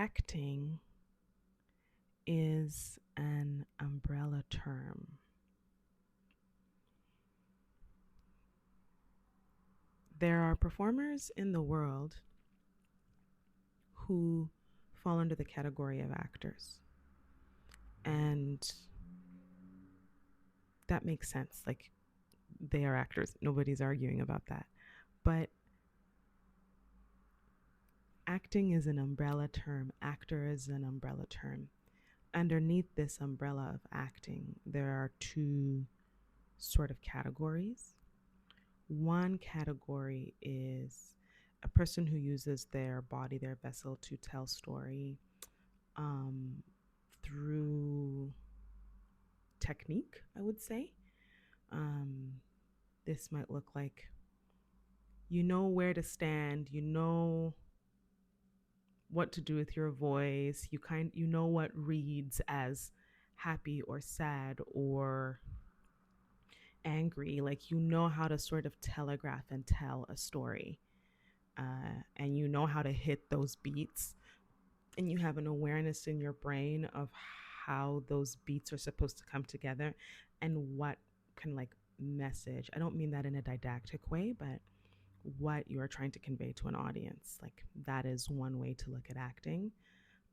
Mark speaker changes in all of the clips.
Speaker 1: acting is an umbrella term. There are performers in the world who fall under the category of actors. And that makes sense. Like, they are actors. Nobody's arguing about that. But acting is an umbrella term, actor is an umbrella term. Underneath this umbrella of acting, there are two sort of categories. One category is a person who uses their body, their vessel, to tell story um, through technique, I would say. Um, this might look like you know where to stand, you know what to do with your voice, you know what reads as happy or sad or angry, like you know how to sort of telegraph and tell a story, and you know how to hit those beats, and you have an awareness in your brain of how those beats are supposed to come together and what can like message. I don't mean that in a didactic way, but what you are trying to convey to an audience. Like that is one way to look at acting.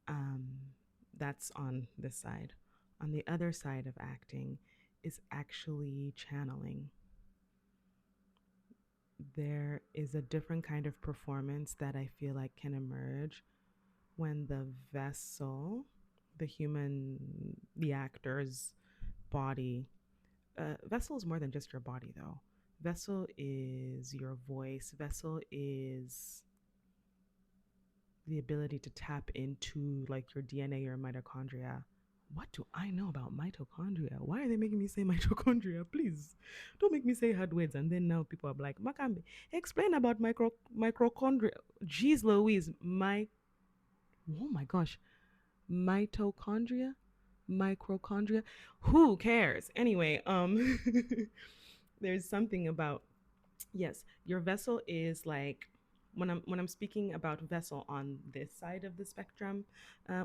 Speaker 1: Um, that's on this side. On the other side of acting is actually channeling. There is a different kind of performance that I feel like can emerge when the vessel, the actor's body, vessel is more than just your body though. Vessel is your voice, vessel is the ability to tap into like your DNA, your mitochondria. What do I know about mitochondria? Why are they making me say mitochondria? Please don't make me say hard words. And then now people are like, Makambi, explain about microchondria. Jeez Louise, oh my gosh, mitochondria, microchondria. Who cares? Anyway, there's something about, yes, your vessel is like, when I'm speaking about vessel on this side of the spectrum,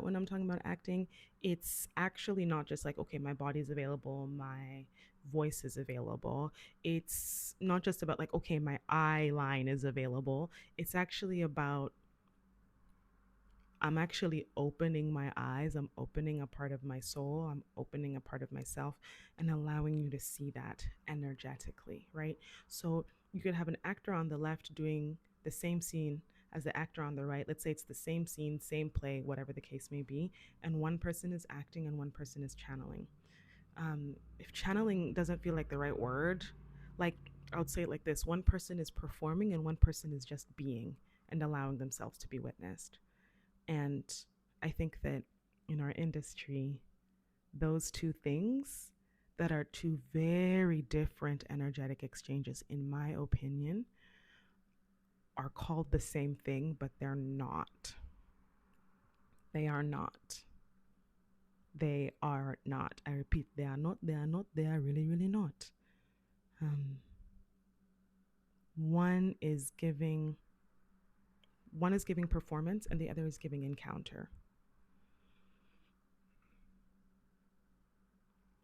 Speaker 1: when I'm talking about acting, it's actually not just like, okay, my body is available, my voice is available. It's not just about like, okay, my eye line is available. It's actually about, I'm actually opening my eyes, I'm opening a part of my soul, I'm opening a part of myself and allowing you to see that energetically, right? So you could have an actor on the left doing the same scene as the actor on the right. Let's say it's the same scene, same play, whatever the case may be, and one person is acting and one person is channeling. If channeling doesn't feel like the right word, like I would say it like this: one person is performing and one person is just being and allowing themselves to be witnessed. And I think that in our industry, those two things that are two very different energetic exchanges, in my opinion, are called the same thing, but they're not. They are not. They are not. I repeat, they are not, they are not, they are really, really not. Um, one is giving one is giving performance and the other is giving encounter.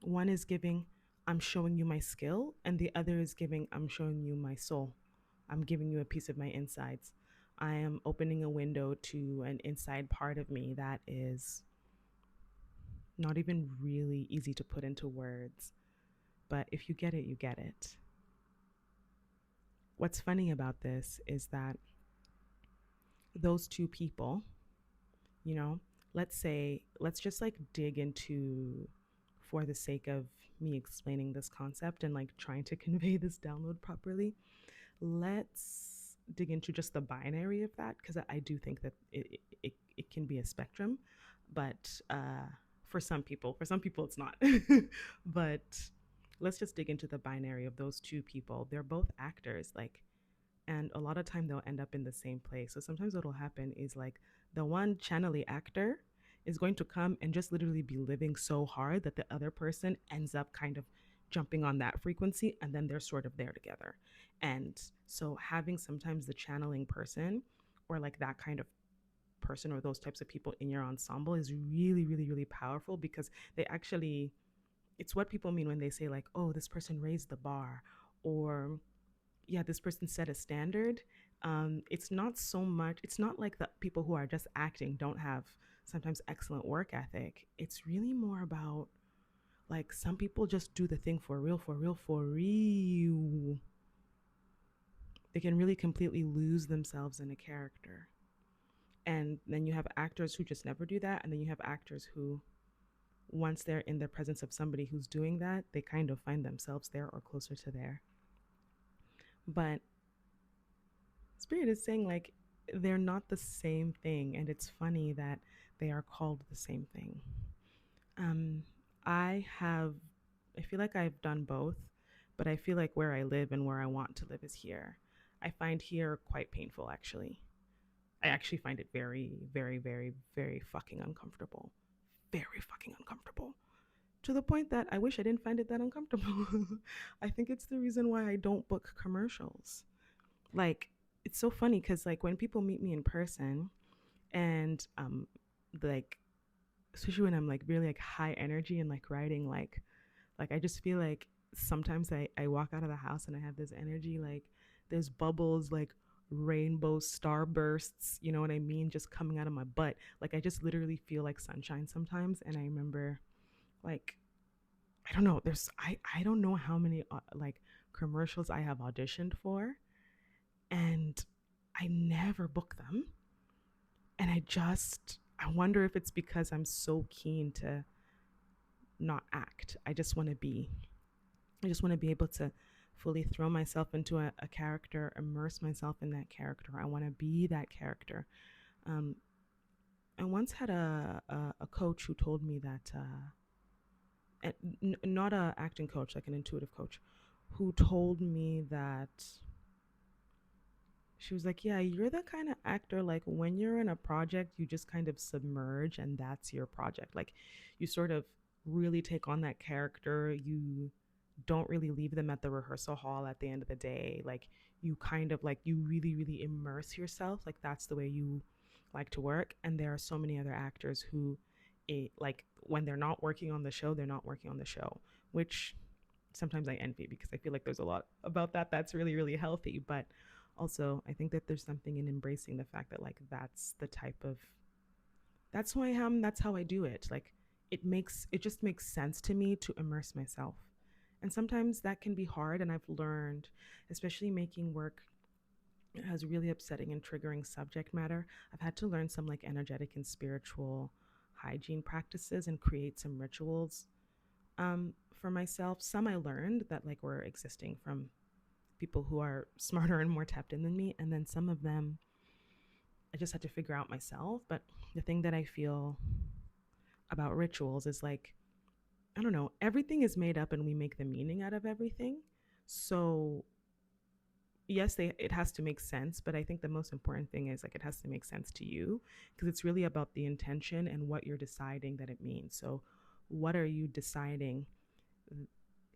Speaker 1: One is giving, I'm showing you my skill, and the other is giving, I'm showing you my soul. I'm giving you a piece of my insides. I am opening a window to an inside part of me that is not even really easy to put into words. But if you get it, you get it. What's funny about this is that those two people, you know, let's just like dig into, for the sake of me explaining this concept and like trying to convey this download properly, let's dig into just the binary of that, because I do think that it can be a spectrum, but for some people it's not. But let's just dig into the binary of those two people. They're both actors, like, and a lot of time they'll end up in the same place. So sometimes what'll happen is like the one channely actor is going to come and just literally be living so hard that the other person ends up kind of jumping on that frequency, and then they're sort of there together. And so having sometimes the channeling person, or like that kind of person or those types of people in your ensemble is really, really, really powerful, because they actually, it's what people mean when they say, like, oh, this person raised the bar, or yeah, this person set a standard. It's not so much, it's not like the people who are just acting don't have sometimes excellent work ethic. It's really more about, like, some people just do the thing for real, for real, for real. They can really completely lose themselves in a character. And then you have actors who just never do that. And then you have actors who, once they're in the presence of somebody who's doing that, they kind of find themselves there or closer to there. But Spirit is saying, like, they're not the same thing. And it's funny that they are called the same thing. Um, I have, I feel like I've done both, but I feel like where I live and where I want to live is here. I find here quite painful, actually. I actually find it very, very, very, very fucking uncomfortable. Very fucking uncomfortable. To the point that I wish I didn't find it that uncomfortable. I think it's the reason why I don't book commercials. Like, it's so funny because, like, when people meet me in person and, like, especially when I'm like really like high energy and like writing, like I just feel like sometimes I walk out of the house and I have this energy, like there's bubbles, like rainbow starbursts, you know what I mean, just coming out of my butt. Like I just literally feel like sunshine sometimes. And I remember, like, I don't know, I don't know how many like commercials I have auditioned for, and I never book them. And I wonder if it's because I'm so keen to not act. I just want to be able to fully throw myself into a character, immerse myself in that character. I want to be that character. Um, I once had a coach who told me that, not a acting coach, like an intuitive coach, who told me that she was like, yeah, you're the kind of actor, like when you're in a project, you just kind of submerge and that's your project. Like you sort of really take on that character. You don't really leave them at the rehearsal hall at the end of the day. Like you kind of like, you really, really immerse yourself. Like that's the way you like to work. And there are so many other actors who, like when they're not working on the show, they're not working on the show, which sometimes I envy because I feel like there's a lot about that that's really, really healthy. But also, I think that there's something in embracing the fact that, like, that's the type of, that's who I am, that's how I do it. Like, it just makes sense to me to immerse myself. And sometimes that can be hard. And I've learned, especially making work that has really upsetting and triggering subject matter, I've had to learn some like energetic and spiritual hygiene practices and create some rituals, for myself. Some I learned that like were existing from people who are smarter and more tapped in than me, and then some of them I just had to figure out myself. But the thing that I feel about rituals is like, I don't know, everything is made up and we make the meaning out of everything. So yes, it has to make sense, but I think the most important thing is like it has to make sense to you, because it's really about the intention and what you're deciding that it means. So what are you deciding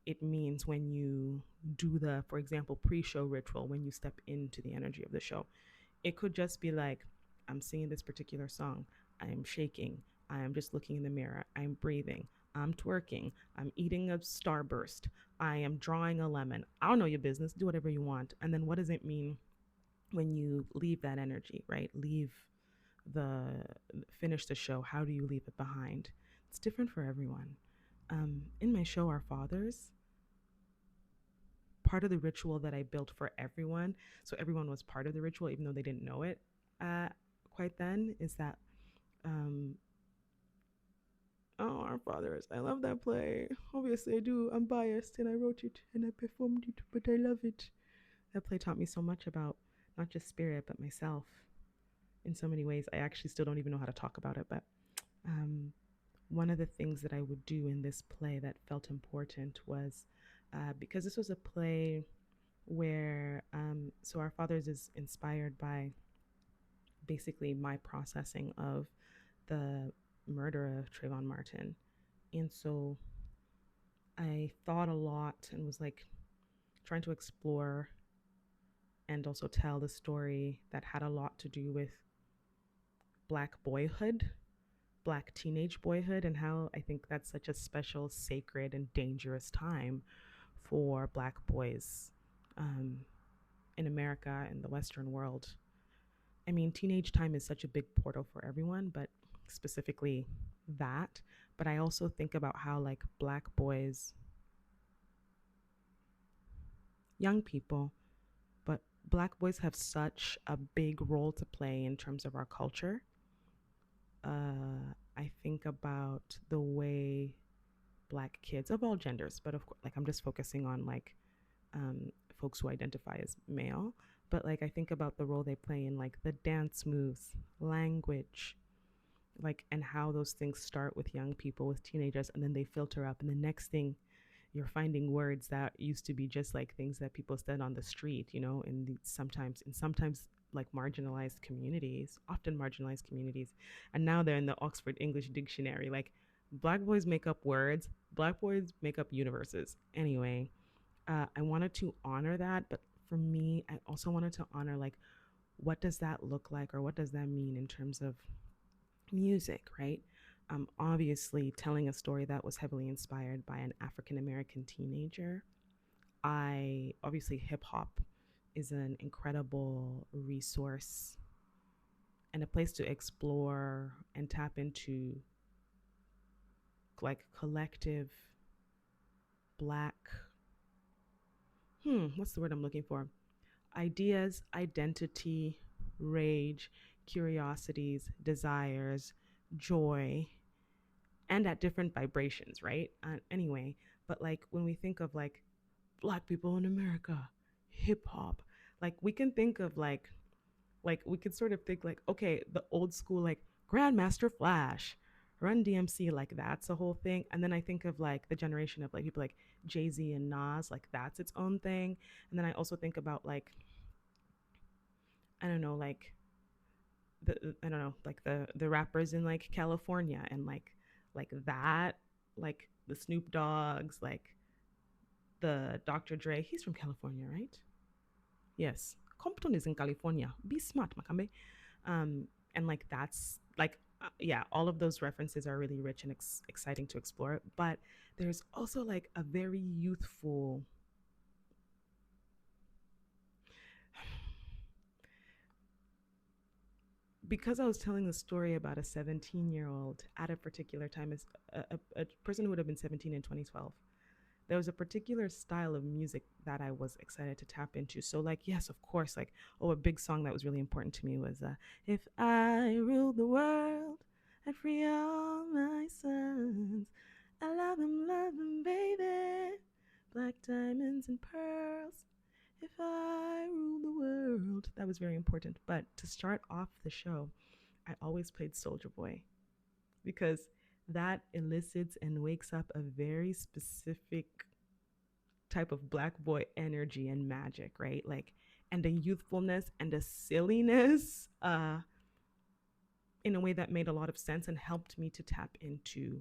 Speaker 1: it means when you do the, for example, pre-show ritual, when you step into the energy of the show? It could just be like, I'm singing this particular song, I am shaking, I am just looking in the mirror, I'm breathing, I'm twerking, I'm eating a starburst, I am drawing a lemon. I don't know your business, do whatever you want. And then what does it mean when you leave that energy, right? Leave the, finish the show, how do you leave it behind? It's different for everyone. In my show Our Fathers, part of the ritual that I built for everyone, so everyone was part of the ritual, even though they didn't know it uh, quite then, is that, um, oh, Our Fathers, I love that play. Obviously, I do. I'm biased, and I wrote it and I performed it, but I love it. That play taught me so much about not just spirit, but myself in so many ways. I actually still don't even know how to talk about it, but um, one of the things that I would do in this play that felt important was, because this was a play where, so Our Fathers is inspired by basically my processing of the murder of Trayvon Martin. And so I thought a lot and was like trying to explore and also tell the story that had a lot to do with black boyhood, black teenage boyhood, and how I think that's such a special, sacred, and dangerous time for black boys um, in America and the Western world. I mean, teenage time is such a big portal for everyone, but specifically that. But I also think about how, like, black boys, young people, but black boys have such a big role to play in terms of our culture. I think about the way black kids of all genders, but of course, like, I'm just focusing on like folks who identify as male. But like, I think about the role they play in like the dance moves, language, like, and how those things start with young people, with teenagers, and then they filter up. And the next thing, you're finding words that used to be just like things that people said on the street, you know, sometimes like marginalized communities, often marginalized communities, and now they're in the Oxford English Dictionary. Like, black boys make up words, black boys make up universes. Anyway, I wanted to honor that, but for me, I also wanted to honor like what does that look like, or what does that mean in terms of music, right? Obviously, telling a story that was heavily inspired by an African American teenager. I obviously hip hop is an incredible resource and a place to explore and tap into like collective black, what's the word I'm looking for? Ideas, identity, rage, curiosities, desires, joy, and at different vibrations, right? Anyway, but like when we think of like black people in America, hip hop, like we can think of like we could sort of think like, okay, the old school like Grandmaster Flash, Run DMC, like that's a whole thing. And then I think of like the generation of like people like Jay-Z and Nas, like that's its own thing. And then I also think about like, I don't know, like I don't know, like the rappers in like California, and like that, like the Snoop Dogs, like the Dr. Dre. He's from California, right? Yes. Compton is in California. Be smart, Makambe. And like that's like yeah, all of those references are really rich and exciting to explore. But there's also like a very youthful, because I was telling the story about a 17-year-old at a particular time, as a person who would have been 17 in 2012. There was a particular style of music that I was excited to tap into. So, like, yes, of course, like, oh, a big song that was really important to me was If I Ruled the World, I'd Free All My Sons. I love them, baby. Black diamonds and pearls. If I ruled the world. That was very important. But to start off the show, I always played Soldier Boy because that elicits and wakes up a very specific type of black boy energy and magic, right? Like, and a youthfulness and a silliness in a way that made a lot of sense and helped me to tap into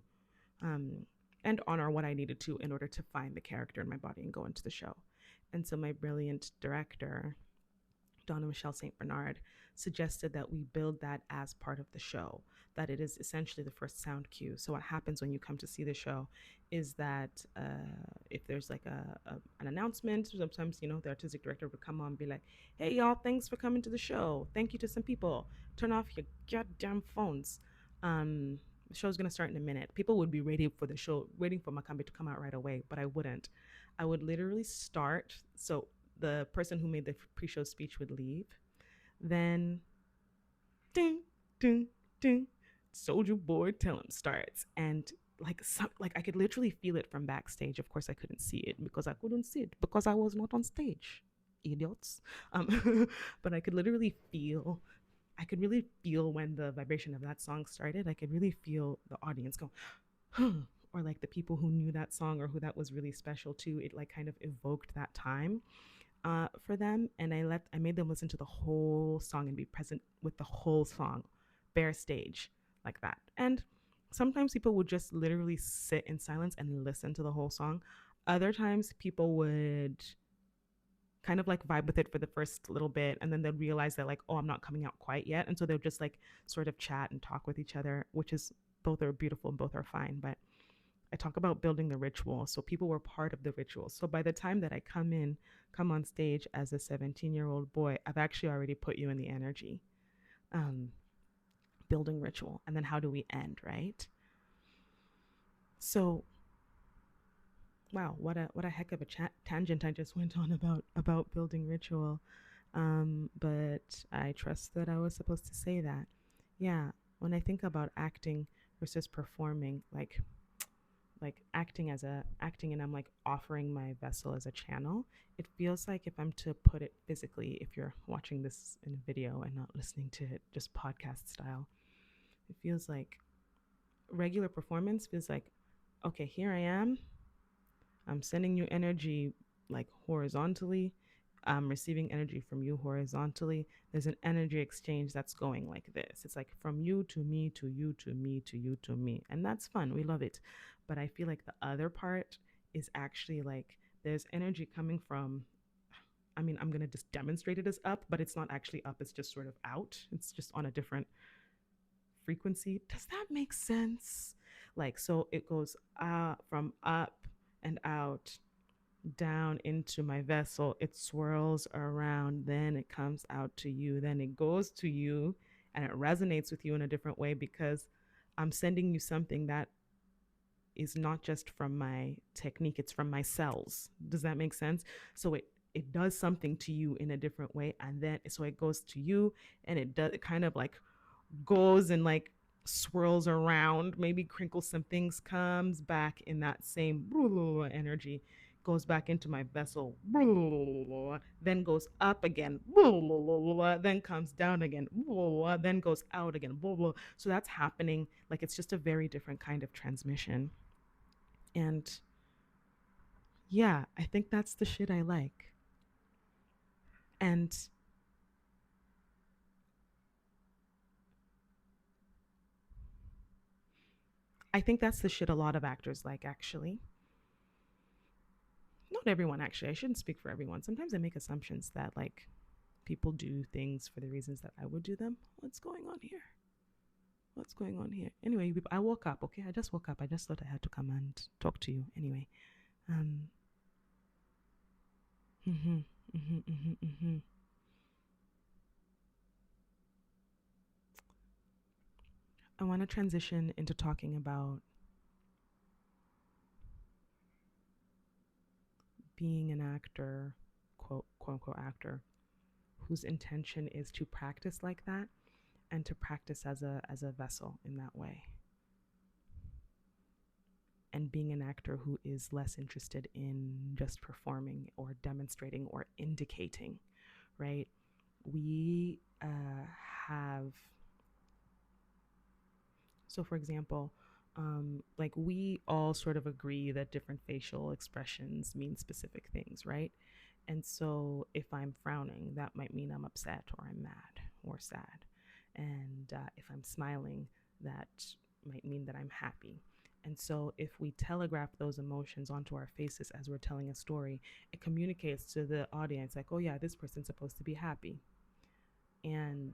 Speaker 1: um, and honor what I needed to in order to find the character in my body and go into the show. And so my brilliant director, Donna Michelle St. Bernard, suggested that we build that as part of the show, that it is essentially the first sound cue. So, what happens when you come to see the show is that if there's like an announcement, sometimes, you know, the artistic director would come on and be like, hey, y'all, thanks for coming to the show. Thank you to some people. Turn off your goddamn phones. The show's going to start in a minute. People would be ready for the show, waiting for Makambe to come out right away, but I wouldn't. I would literally start. So, the person who made the pre-show speech would leave. Then, ding, ding, ding, Soldier Boy Tell 'em starts, and like I could literally feel it from backstage. Of course, I couldn't see it because I couldn't see it because I was not on stage, idiots. But I could literally feel. I could really feel when the vibration of that song started. I could really feel the audience go, huh, or like the people who knew that song or who that was really special to. It like kind of evoked that time for them, and I made them listen to the whole song and be present with the whole song, bare stage, like that. And sometimes people would just literally sit in silence and listen to the whole song. Other times people would kind of like vibe with it for the first little bit, and then they'll realize that like, oh, I'm not coming out quite yet, and so they'll just like sort of chat and talk with each other, which is, both are beautiful and both are fine. But I talk about building the ritual, so people were part of the ritual. So by the time that I come on stage as a 17-year-old boy, I've actually already put you in the energy. um, Building ritual, and then how do we end, right? So wow, what a heck of a tangent I just went on about building ritual. But I trust that I was supposed to say that. Yeah, when I think about acting versus performing, like acting and I'm like offering my vessel as a channel, it feels like, if I'm to put it physically, if you're watching this in a video and not listening to it just podcast style, it feels like regular performance feels like, okay, here I am, I'm sending you energy like horizontally. I'm receiving energy from you horizontally. There's an energy exchange that's going like this. It's like from you to me to you to me to you to me. And that's fun. We love it. But I feel like the other part is actually like there's energy coming from, I mean, I'm going to just demonstrate it as up, but it's not actually up. It's just sort of out. It's just on a different frequency. Does that make sense? Like, so it goes from up and out down into my vessel. It swirls around, then it comes out to you, then it goes to you, and it resonates with you in a different way because I'm sending you something that is not just from my technique, it's from my cells. Does that make sense? So it does something to you in a different way, and then so it goes to you, and it kind of like goes and like swirls around, maybe crinkles some things, comes back in that same energy, goes back into my vessel, then goes up again, then comes down again, then goes out again. So that's happening. Like, it's just a very different kind of transmission. And yeah, I think that's the shit I like. And I think that's the shit a lot of actors like, actually. Not everyone, actually. I shouldn't speak for everyone. Sometimes I make assumptions that like people do things for the reasons that I would do them. What's going on here? What's going on here? Anyway, I woke up. Okay, I just woke up. I just thought I had to come and talk to you. Anyway, um, mm-hmm, mm-hmm, mm-hmm, mm-hmm. I want to transition into talking about being an actor, quote unquote actor, whose intention is to practice like that and to practice as a vessel in that way. And being an actor who is less interested in just performing or demonstrating or indicating, right? We have, so for example, like we all sort of agree that different facial expressions mean specific things, right? And so if I'm frowning, that might mean I'm upset or I'm mad or sad. And if I'm smiling, that might mean that I'm happy. And so if we telegraph those emotions onto our faces as we're telling a story, it communicates to the audience like, oh yeah, this person's supposed to be happy. And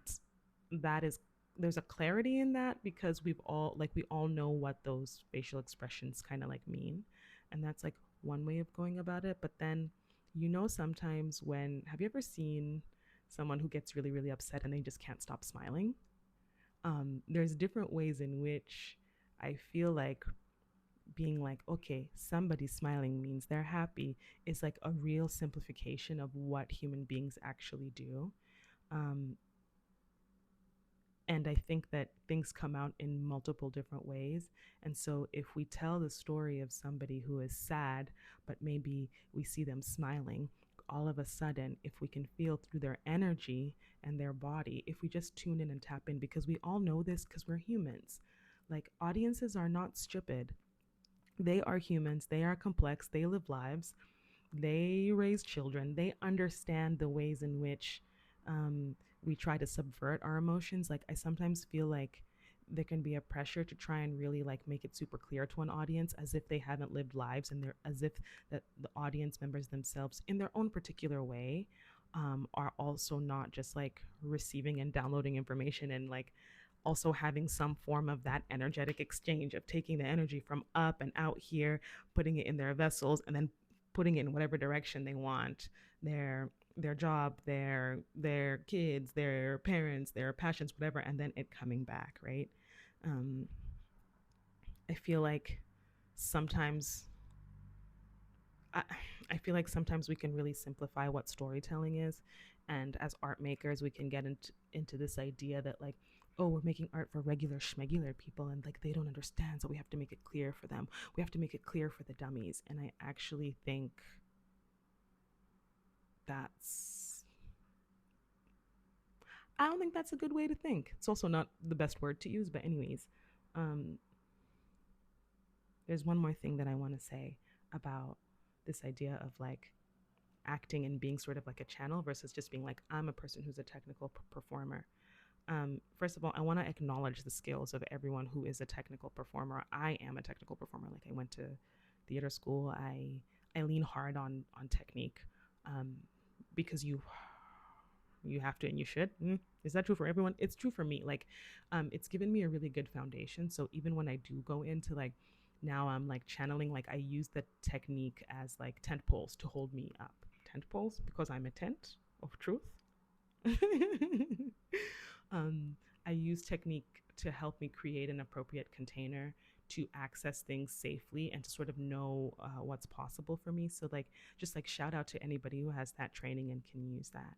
Speaker 1: that is, there's a clarity in that because we all know what those facial expressions kind of like mean. And that's like one way of going about it. But then, sometimes when, have you ever seen someone who gets really, really upset and they just can't stop smiling? There's different ways in which I feel like being like, okay, somebody smiling means they're happy, is like a real simplification of what human beings actually do. Um, and I think that things come out in multiple different ways. And so if we tell the story of somebody who is sad, but maybe we see them smiling, all of a sudden, if we can feel through their energy and their body, if we just tune in and tap in, because we all know this because we're humans. Like, audiences are not stupid. They are humans, they are complex, they live lives, they raise children, they understand the ways in which we try to subvert our emotions. Like, I sometimes feel like there can be a pressure to try and really like make it super clear to an audience as if they haven't lived lives, and they're as if that the audience members themselves in their own particular way are also not just like receiving and downloading information, and like also having some form of that energetic exchange of taking the energy from up and out here, putting it in their vessels, and then putting it in whatever direction they want, their job, their kids, their parents, their passions, whatever, and then it coming back, right? um, I feel like sometimes I, I feel like sometimes we can really simplify what storytelling is, and as art makers, we can get into this idea that like, oh, we're making art for regular schmegular people, and like they don't understand, so we have to make it clear for them. We have to make it clear for the dummies, and I actually think that's I don't think that's a good way to think. It's also not the best word to use, but anyways, um, there's one more thing that I want to say about this idea of like acting and being sort of like a channel versus just being like, I'm a person who's a technical performer. First of all, I want to acknowledge the skills of everyone who is a technical performer. I am a technical performer. Like I went to theater school. I lean hard on technique, um, because you have to and you should. Is that true for everyone? It's true for me. Like, it's given me a really good foundation. So even when I do go into like, now I'm like channeling, like I use the technique as like tent poles to hold me up. Tent poles because I'm a tent of truth. um, I use technique to help me create an appropriate container to access things safely and to sort of know what's possible for me. So like, just like shout out to anybody who has that training and can use that.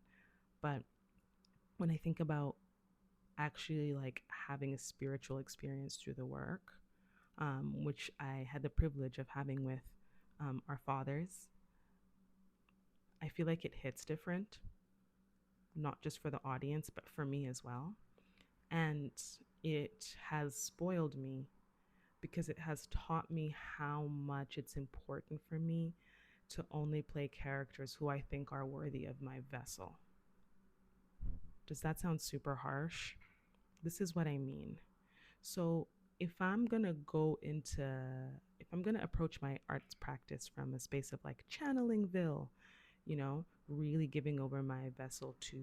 Speaker 1: But when I think about actually like having a spiritual experience through the work, which I had the privilege of having with our fathers, I feel like it hits different, not just for the audience, but for me as well. And it has spoiled me because it has taught me how much it's important for me to only play characters who I think are worthy of my vessel. Does that sound super harsh? This is what I mean. So, if I'm going to go into, if I'm going to approach my arts practice from a space of like channelingville, really giving over my vessel to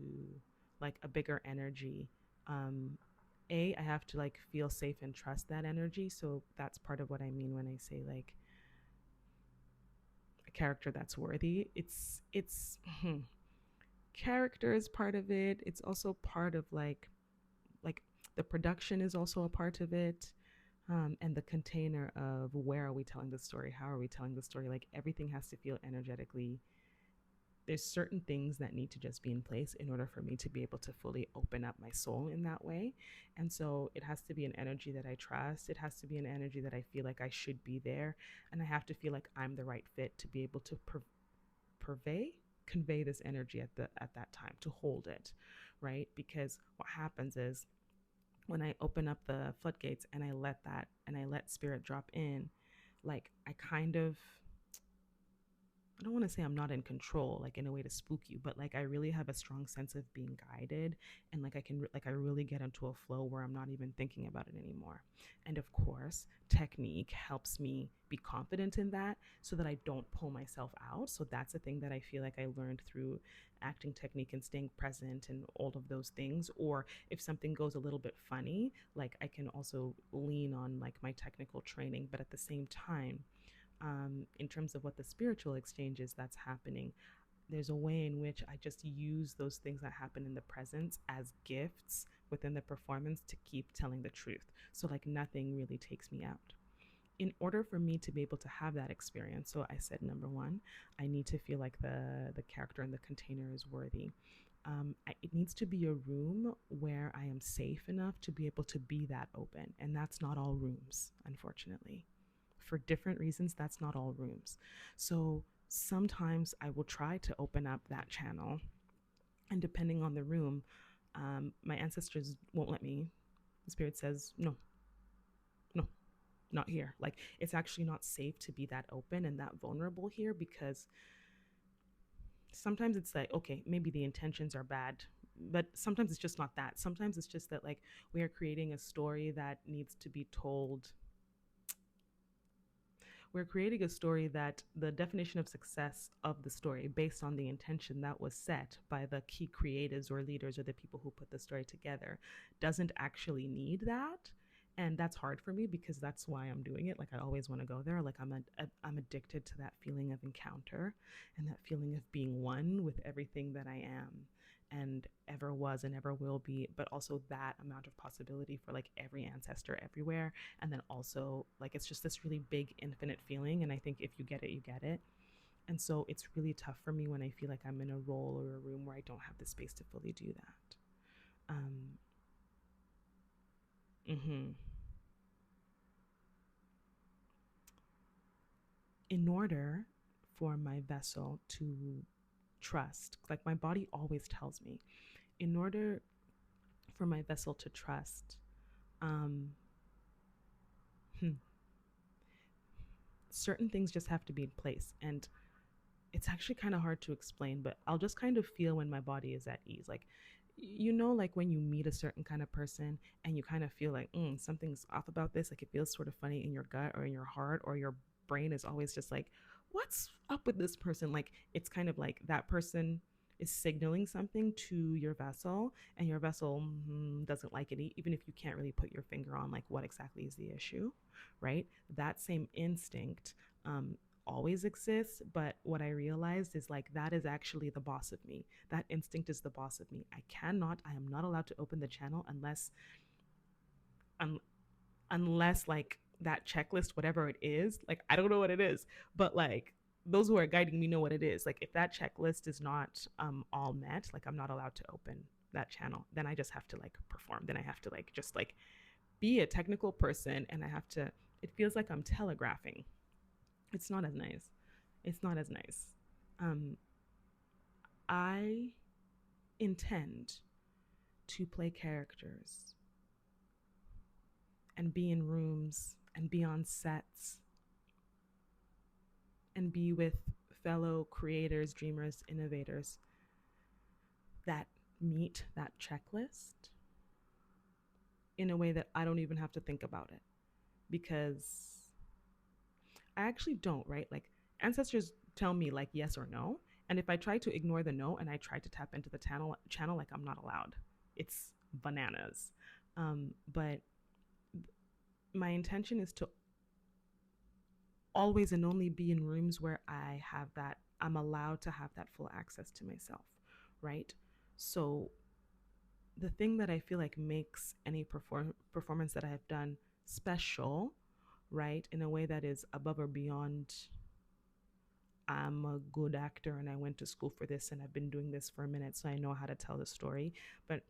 Speaker 1: like a bigger energy, I have to like feel safe and trust that energy. So that's part of what I mean when I say like a character that's worthy. It's character is part of it. It's also part of like the production is also a part of it. And the container of where are we telling the story, how are we telling the story, like everything has to feel energetically. There's certain things that need to just be in place in order for me to be able to fully open up my soul in that way. And so it has to be an energy that I trust. It has to be an energy that I feel like I should be there, and I have to feel like I'm the right fit to be able to purvey convey this energy at that time, to hold it, right? Because what happens is when I open up the floodgates and I let spirit drop in, like I don't want to say I'm not in control, like in a way to spook you, but like I really have a strong sense of being guided, and like I really get into a flow where I'm not even thinking about it anymore. And of course, technique helps me be confident in that so that I don't pull myself out. So that's a thing that I feel like I learned through acting technique and staying present and all of those things. Or if something goes a little bit funny, like I can also lean on like my technical training, but at the same time, in terms of what the spiritual exchange is that's happening, there's a way in which I just use those things that happen in the presence as gifts within the performance to keep telling the truth. So, like, nothing really takes me out. In order for me to be able to have that experience, so I said number one, I need to feel like the character in the container is worthy. It needs to be a room where I am safe enough to be able to be that open, and that's not all rooms, unfortunately. For different reasons, that's not all rooms. So sometimes I will try to open up that channel, and depending on the room, my ancestors won't let me. The spirit says, no, no, not here. Like, it's actually not safe to be that open and that vulnerable here, because sometimes it's like, okay, maybe the intentions are bad, but sometimes it's just not that. Sometimes it's just that like we are creating a story that needs to be told. We're creating a story that the definition of success of the story, based on the intention that was set by the key creatives or leaders or the people who put the story together, doesn't actually need that. And that's hard for me because that's why I'm doing it. Like I always want to go there. Like I'm addicted to that feeling of encounter and that feeling of being one with everything that I am and ever was and ever will be, but also that amount of possibility for like every ancestor everywhere. And then also like it's just this really big infinite feeling, and I think if you get it, you get it. And so it's really tough for me when I feel like I'm in a role or a room where I don't have the space to fully do that. Mm-hmm. In order for my vessel to trust, like my body always tells me, in order for my vessel to trust, um, hmm, certain things just have to be in place. And it's actually kind of hard to explain, but I'll just kind of feel when my body is at ease. Like, like when you meet a certain kind of person and you kind of feel like something's off about this, like it feels sort of funny in your gut or in your heart, or your brain is always just like, what's up with this person? Like, it's kind of like that person is signaling something to your vessel, and your vessel doesn't like it, even if you can't really put your finger on like what exactly is the issue, right? That same instinct um, always exists, but what I realized is like that is actually the boss of me. That instinct is the boss of me. I am not allowed to open the channel un, unless like that checklist, whatever it is, like I don't know what it is, but like those who are guiding me know what it is. Like if that checklist is not all met, like I'm not allowed to open that channel. Then I just have to like perform. Then I have to like just like be a technical person, and I have to. It feels like I'm telegraphing. It's not as nice. It's not as nice. Um, I intend to play characters and be in rooms and be on sets and be with fellow creators, dreamers, innovators that meet that checklist in a way that I don't even have to think about it, because I actually don't, right? Like ancestors tell me like yes or no, and if I try to ignore the no and I try to tap into the channel, like I'm not allowed. It's bananas. But my intention is to always and only be in rooms where I'm allowed to have that full access to myself, right? So the thing that I feel like makes any performance that I have done special, right, in a way that is above or beyond, I'm a good actor and I went to school for this and I've been doing this for a minute, so I know how to tell the story. But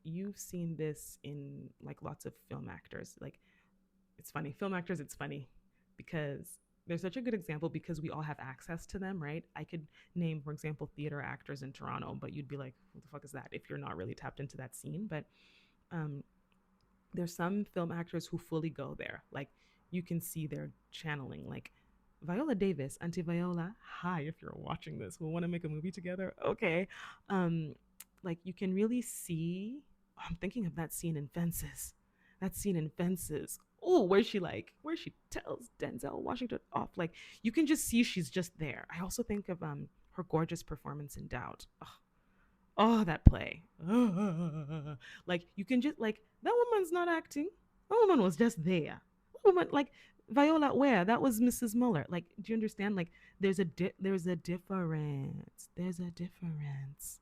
Speaker 1: you've seen this in like lots of film actors. Like it's funny, film actors, it's funny because they're such a good example because we all have access to them, right? I could name, for example, theater actors in Toronto, but you'd be like, what the fuck is that if you're not really tapped into that scene? But um, there's some film actors who fully go there. Like you can see their channeling. Like Viola Davis, Auntie Viola, hi, if you're watching this, we'll want to make a movie together. Okay. Um, like you can really see, I'm thinking of that scene in Fences. That scene in Fences. Oh, where she tells Denzel Washington off. Like you can just see she's just there. I also think of her gorgeous performance in Doubt. Oh, that play. Like you can just like that woman's not acting. That woman was just there. That woman like Viola Ware, that was Mrs. Muller. Like, do you understand? Like there's a difference. There's a difference.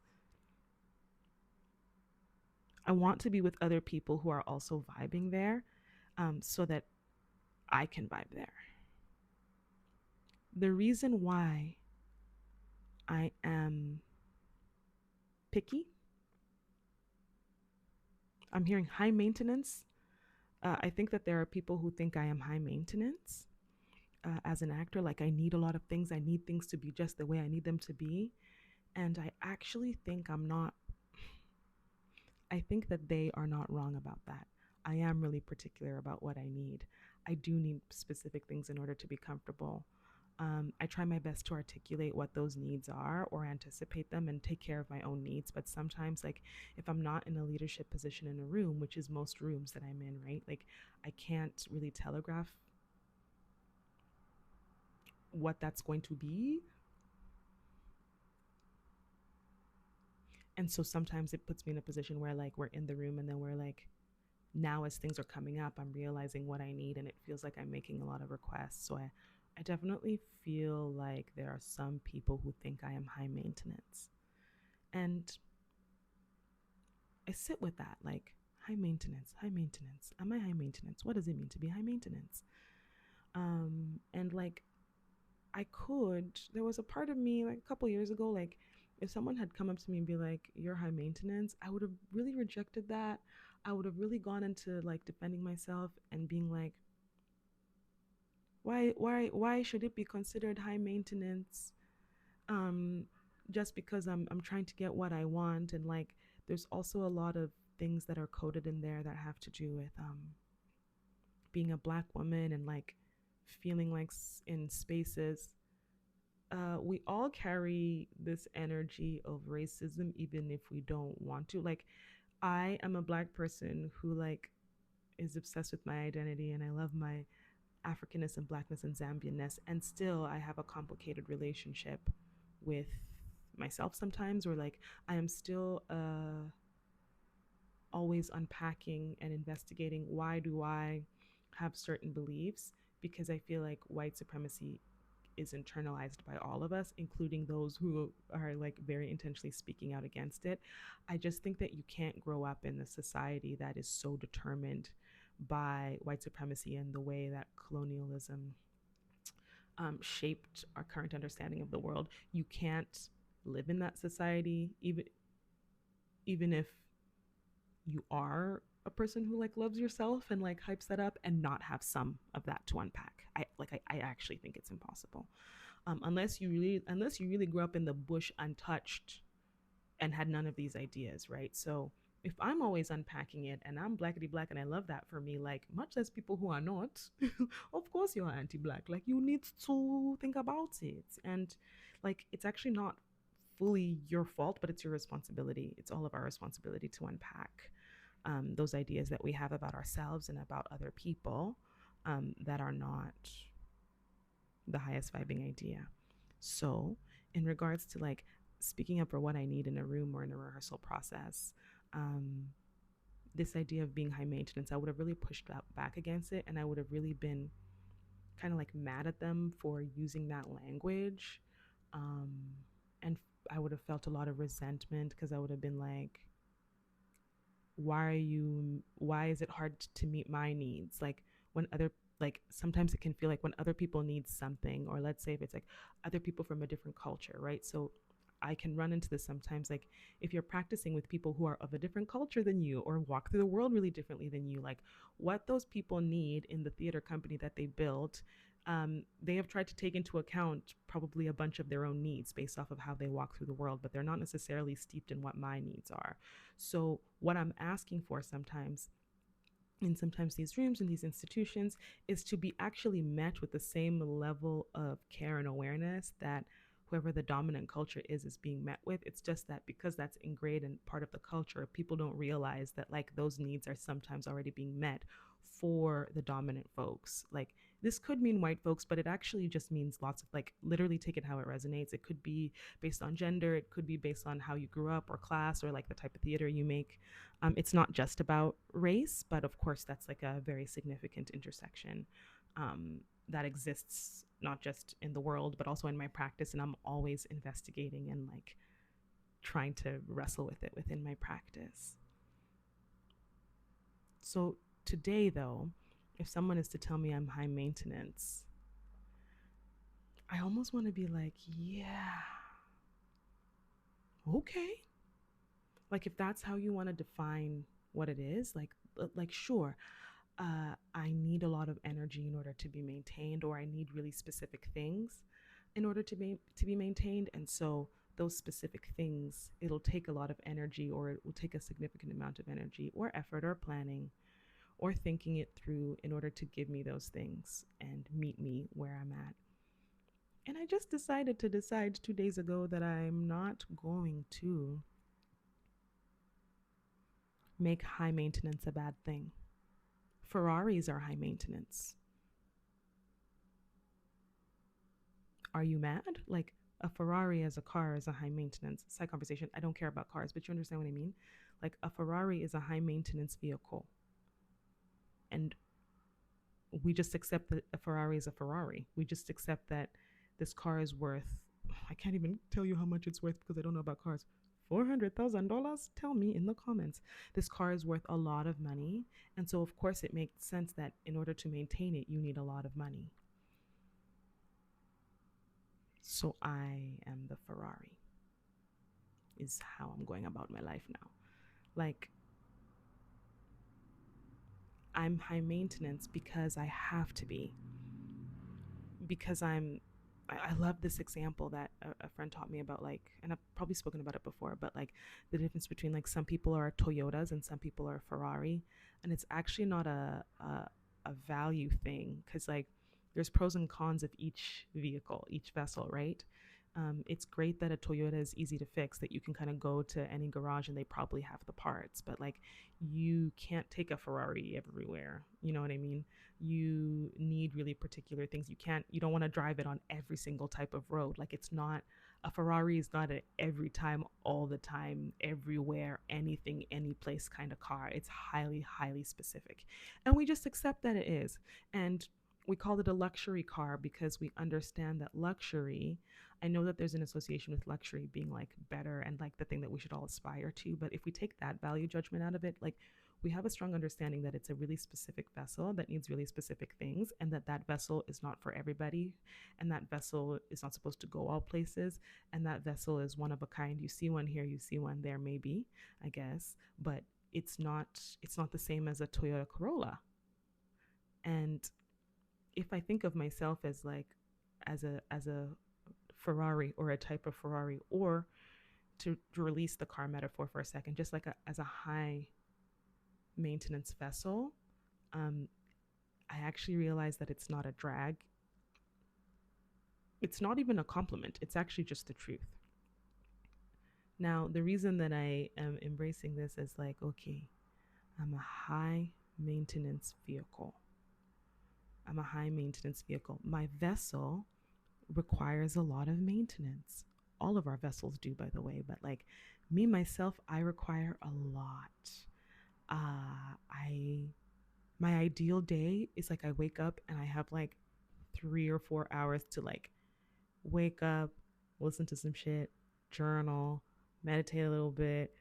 Speaker 1: I want to be with other people who are also vibing there, so that I can vibe there. The reason why I am picky, I'm hearing high maintenance. I think that there are people who think I am high maintenance as an actor. Like, I need a lot of things. I need things to be just the way I need them to be. And I actually think I'm not, I think that they are not wrong about that. I am really particular about what I need. I do need specific things in order to be comfortable. I try my best to articulate what those needs are or anticipate them and take care of my own needs. But sometimes, like, if I'm not in a leadership position in a room, which is most rooms that I'm in, right? Like, I can't really telegraph what that's going to be. And so sometimes it puts me in a position where, like, we're in the room and then we're like, now as things are coming up, I'm realizing what I need and it feels like I'm making a lot of requests. So I definitely feel like there are some people who think I am high maintenance. And I sit with that, like, high maintenance, high maintenance. Am I high maintenance? What does it mean to be high maintenance? And like, there was a part of me like a couple years ago, like, if someone had come up to me and be like, you're high maintenance, I would have really rejected that. I would have really gone into like defending myself and being like, why should it be considered high maintenance? Um, just because I'm trying to get what I want. And like, there's also a lot of things that are coded in there that have to do with being a black woman and like feeling like in spaces, we all carry this energy of racism even if we don't want to. Like, I am a black person who like is obsessed with my identity and I love my Africanness and blackness and Zambianness, and still I have a complicated relationship with myself sometimes, or like I am still always unpacking and investigating, why do I have certain beliefs, because I feel like white supremacy is internalized by all of us, including those who are like very intentionally speaking out against it. I just think that you can't grow up in a society that is so determined by white supremacy and the way that colonialism shaped our current understanding of the world. You can't live in that society, even if you are a person who like loves yourself and like hypes that up, and not have some of that to unpack. I actually think it's impossible, unless you really grew up in the bush untouched and had none of these ideas, right? So if I'm always unpacking it and I'm blackity black and I love that for me, like much less people who are not, of course you're anti-black. Like you need to think about it. And like it's actually not fully your fault, but it's your responsibility. It's all of our responsibility to unpack those ideas that we have about ourselves and about other people, that are not the highest vibing idea. So, in regards to like speaking up for what I need in a room or in a rehearsal process, um, this idea of being high maintenance, I would have really pushed back against it, and I would have really been kind of like mad at them for using that language. Um, and I would have felt a lot of resentment because I would have been like, why is it hard to meet my needs, like when other, like sometimes it can feel like when other people need something, or let's say if it's like other people from a different culture, right? So I can run into this sometimes, like if you're practicing with people who are of a different culture than you or walk through the world really differently than you, like what those people need in the theater company that they built, they have tried to take into account probably a bunch of their own needs based off of how they walk through the world, but they're not necessarily steeped in what my needs are. So, what I'm asking for sometimes in sometimes these rooms and these institutions is to be actually met with the same level of care and awareness that whoever the dominant culture is being met with. It's just that because that's ingrained and part of the culture, people don't realize that like those needs are sometimes already being met for the dominant folks. Like this could mean white folks, but it actually just means lots of, like, literally take it how it resonates. It could be based on gender, it could be based on how you grew up or class or like the type of theater you make. It's not just about race, but of course, that's like a very significant intersection that exists not just in the world, but also in my practice. And I'm always investigating and like trying to wrestle with it within my practice. So today, though, if someone is to tell me I'm high maintenance, I almost want to be like, yeah, okay. Like if that's how you want to define what it is, like sure, I need a lot of energy in order to be maintained, or I need really specific things in order to be maintained. And so those specific things, it'll take a lot of energy, or it will take a significant amount of energy or effort or planning or thinking it through in order to give me those things and meet me where I'm at. And I just decided to decide 2 days ago that I'm not going to make high maintenance a bad thing. Ferraris are high maintenance. Are you mad? Like, a Ferrari as a car is a high maintenance. Side conversation. I don't care about cars, but you understand what I mean? Like, a Ferrari is a high maintenance vehicle. And we just accept that a Ferrari is a Ferrari. We just accept that this car is worth, I can't even tell you how much it's worth because I don't know about cars. $400,000? Tell me in the comments. This car is worth a lot of money. And so, of course, it makes sense that in order to maintain it, you need a lot of money. So, I am the Ferrari, is how I'm going about my life now. Like, I'm high maintenance because I have to be, because I love this example that a friend taught me about, like, and I've probably spoken about it before, but like the difference between like some people are Toyotas and some people are Ferrari, and it's actually not a value thing because like there's pros and cons of each vehicle, each vessel, right? It's great that a Toyota is easy to fix, that you can kind of go to any garage and they probably have the parts, but like you can't take a Ferrari everywhere. You know what I mean? You need really particular things. You don't want to drive it on every single type of road. Like it's not, a Ferrari is not a every time, all the time, everywhere, anything, any place kind of car. It's highly, highly specific. And we just accept that it is. And we call it a luxury car because we understand that luxury, I know that there's an association with luxury being like better and like the thing that we should all aspire to. But if we take that value judgment out of it, like we have a strong understanding that it's a really specific vessel that needs really specific things, and that that vessel is not for everybody, and that vessel is not supposed to go all places, and that vessel is one of a kind. You see one here, you see one there, maybe, I guess, but it's not the same as a Toyota Corolla. And if I think of myself as like as a Ferrari or a type of Ferrari, or to release the car metaphor for a second, just like as a high maintenance vessel, um, I actually realized that it's not a drag. It's not even a compliment. It's actually just the truth. Now, the reason that I am embracing this is like, okay, I'm a high maintenance vehicle. I'm a high maintenance vehicle. My vessel requires a lot of maintenance. All of our vessels do, by the way, but like me, myself, I require a lot. I My ideal day is like I wake up and I have like 3 or 4 hours to like wake up, listen to some shit, journal, meditate a little bit,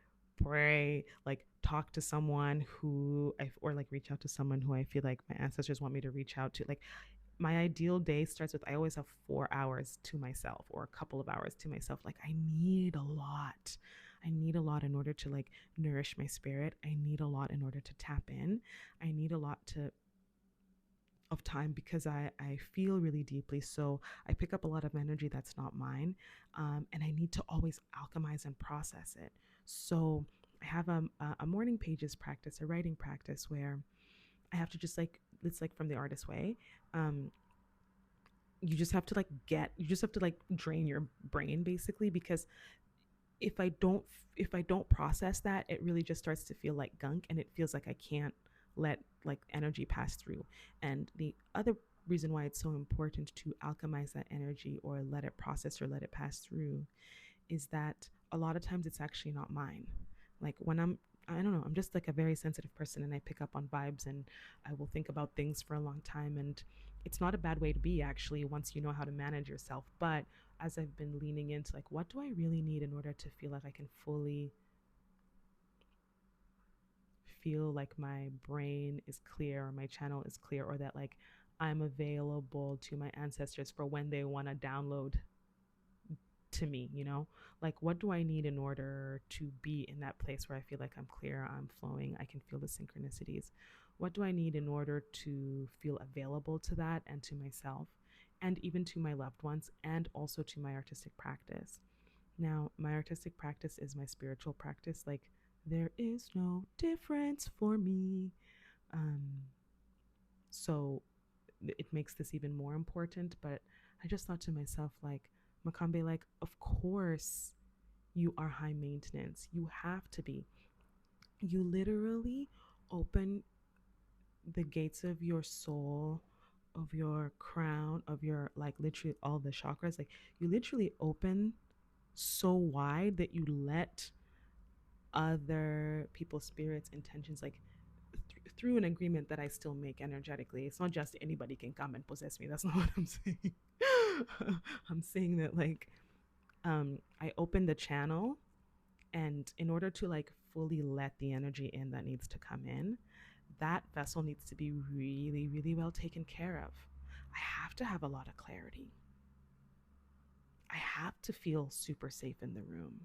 Speaker 1: pray, like talk to someone or like reach out to someone who I feel like my ancestors want me to reach out to. Like my ideal day starts with, I always have 4 hours to myself or a couple of hours to myself. Like I need a lot. I need a lot in order to like nourish my spirit. I need a lot in order to tap in. I need a lot to of time because I feel really deeply. So I pick up a lot of energy that's not mine. And I need to always alchemize and process it. So I have a morning pages practice, a writing practice where I have to just like, it's like from the artist way. Um, you just have to like drain your brain basically, because if I don't if I don't process that, it really just starts to feel like gunk, and it feels like I can't let like energy pass through. And the other reason why it's so important to alchemize that energy or let it process or let it pass through is that a lot of times it's actually not mine. Like when I don't know, I'm just like a very sensitive person and I pick up on vibes and I will think about things for a long time. And it's not a bad way to be actually once you know how to manage yourself. But as I've been leaning into like, what do I really need in order to feel like I can fully feel like my brain is clear or my channel is clear, or that like I'm available to my ancestors for when they want to download to me, like what do I need in order to be in that place where I feel like I'm clear, I'm flowing, I can feel the synchronicities? What do I need in order to feel available to that and to myself and even to my loved ones and also to my artistic practice? Now, my artistic practice is my spiritual practice. Like, there is no difference for me. Um, so it makes this even more important. But I just thought to myself, like, Makambe, like, of course you are high maintenance. You have to be. You literally open the gates of your soul, of your crown, of your, like, literally all the chakras. Like, you literally open so wide that you let other people's spirits, intentions, like, through an agreement that I still make energetically. It's not just anybody can come and possess me. That's not what I'm saying. I'm saying that, like, I open the channel, and in order to, like, fully let the energy in that needs to come in, that vessel needs to be really, really well taken care of. I have to have a lot of clarity. I have to feel super safe in the room.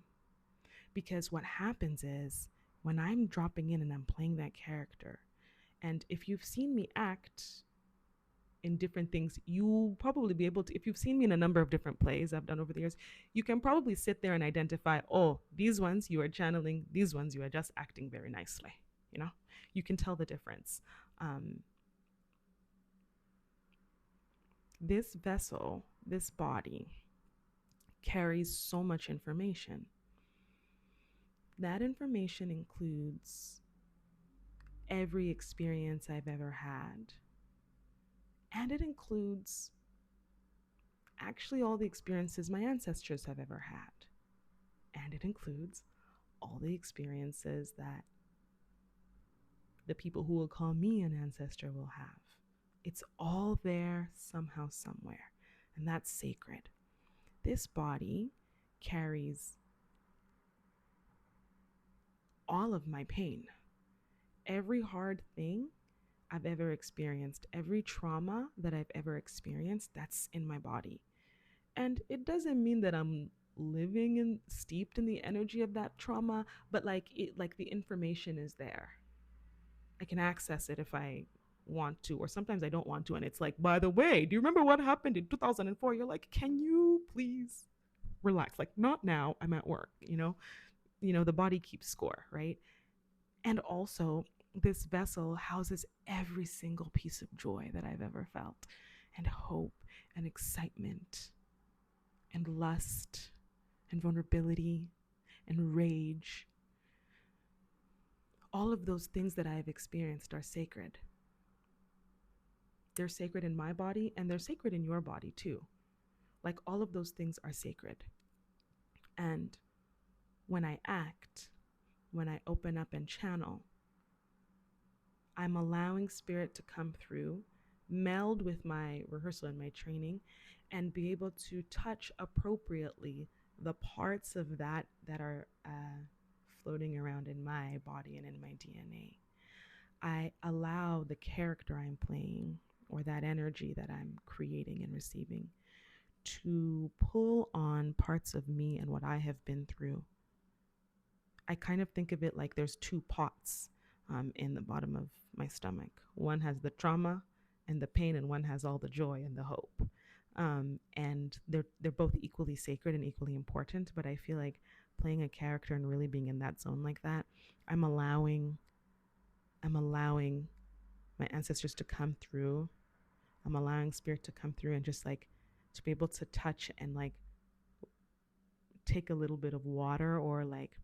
Speaker 1: Because what happens is when I'm dropping in and I'm playing that character, and if you've seen me act in different things, you'll probably be able to, if you've seen me in a number of different plays I've done over the years, you can probably sit there and identify, oh, these ones you are channeling, these ones you are just acting very nicely. You know, you can tell the difference. Um, this vessel, this body, carries so much information. That information includes every experience I've ever had, and it includes actually all the experiences my ancestors have ever had, and it includes all the experiences that the people who will call me an ancestor will have. It's all there somehow, somewhere, and that's sacred. This body carries all of my pain, every hard thing I've ever experienced, every trauma that I've ever experienced, that's in my body. And it doesn't mean that I'm living and steeped in the energy of that trauma, but like the information is there. I can access it if I want to, or sometimes I don't want to. And it's like, by the way, do you remember what happened in 2004? You're like, can you please relax? Like, not now. I'm at work. The body keeps score, right? And also, this vessel houses every single piece of joy that I've ever felt, and hope, and excitement, and lust, and vulnerability, and rage. All of those things that I've experienced are sacred. They're sacred in my body, and they're sacred in your body too. Like, all of those things are sacred. And when I act, when I open up and channel, I'm allowing spirit to come through, meld with my rehearsal and my training, and be able to touch appropriately the parts of that are floating around in my body and in my DNA. I allow the character I'm playing, or that energy that I'm creating and receiving, to pull on parts of me and what I have been through. I kind of think of it like there's two pots in the bottom of my stomach. One has the trauma and the pain, and one has all the joy and the hope. And they're both equally sacred and equally important. But I feel like playing a character and really being in that zone like that, I'm allowing my ancestors to come through. I'm allowing spirit to come through, and just like to be able to touch and like take a little bit of water, or like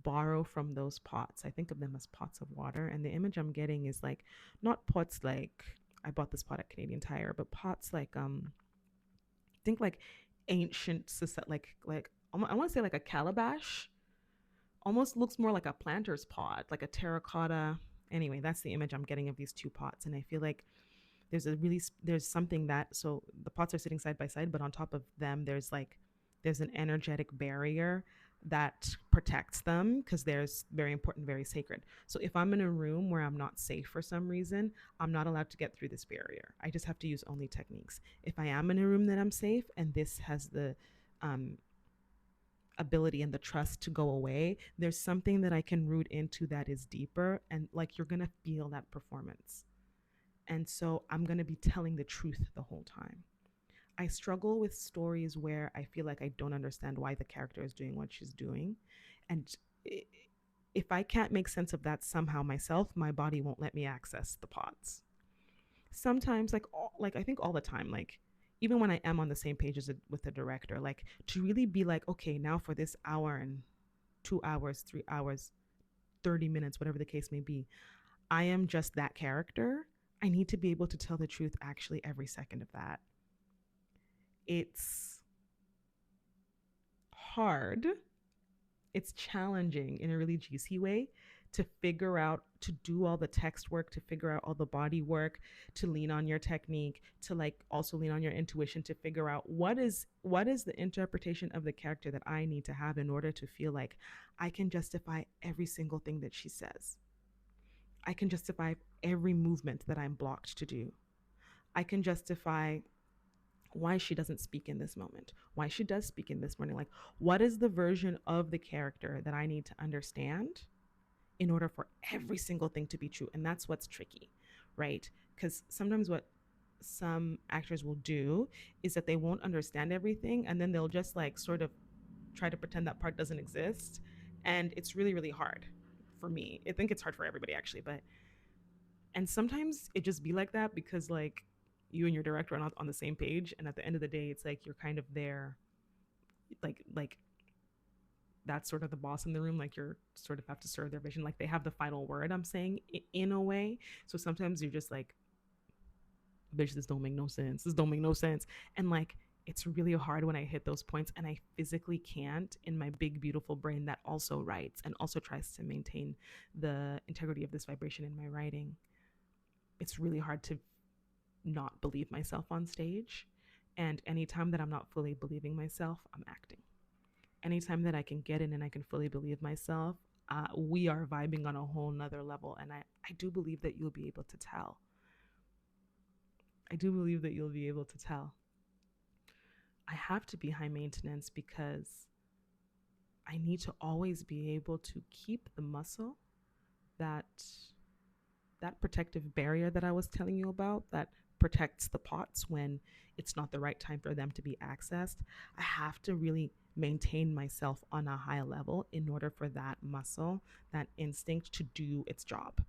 Speaker 1: borrow from those pots. I think of them as pots of water. And the image I'm getting is like not pots like I bought this pot at Canadian Tire, but pots like think like ancient like I want to say like a calabash. Almost looks more like a planter's pot, like a terracotta. Anyway, that's the image I'm getting of these two pots, and I feel like there's something that, so the pots are sitting side by side, but on top of them there's an energetic barrier that protects them, because there's very important, very sacred. So if I'm in a room where I'm not safe for some reason, I'm not allowed to get through this barrier. I just have to use only techniques. If I am in a room that I'm safe and this has the um, ability and the trust to go away, there's something that I can root into that is deeper, and like you're gonna feel that performance. And so I'm going to be telling the truth the whole time. I struggle with stories where I feel like I don't understand why the character is doing what she's doing. And if I can't make sense of that somehow myself, my body won't let me access the pods. Sometimes, like I think all the time, like even when I am on the same page with the director, like to really be like, okay, now for this hour and 2 hours, 3 hours, 30 minutes, whatever the case may be, I am just that character. I need to be able to tell the truth actually every second of that. It's hard, it's challenging in a really juicy way to figure out, to do all the text work, to figure out all the body work, to lean on your technique, to like also lean on your intuition to figure out what is the interpretation of the character that I need to have in order to feel like I can justify every single thing that she says. I can justify every movement that I'm blocked to do. I can justify why she doesn't speak in this moment, why she does speak in this morning. Like, what is the version of the character that I need to understand in order for every single thing to be true? And that's what's tricky, right? Because sometimes what some actors will do is that they won't understand everything and then they'll just like sort of try to pretend that part doesn't exist. And it's really, really hard for me. I think it's hard for everybody actually, but and sometimes it just be like that because like you and your director are not on the same page, and at the end of the day it's like you're kind of there, like that's sort of the boss in the room, like you're sort of have to serve their vision, like they have the final word, I'm saying, in a way. So sometimes you're just like, bitch, this don't make no sense, this don't make no sense. And like it's really hard when I hit those points and I physically can't, in my big beautiful brain that also writes and also tries to maintain the integrity of this vibration in my writing. It's really hard to not believe myself on stage. And anytime that I'm not fully believing myself, I'm acting. Anytime that I can get in and I can fully believe myself, we are vibing on a whole nother level. And I do believe that you'll be able to tell. I do believe that you'll be able to tell. I have to be high maintenance because I need to always be able to keep the muscle, that that protective barrier that I was telling you about, that protects the pots when it's not the right time for them to be accessed. I have to really maintain myself on a high level in order for that muscle, that instinct to do its job.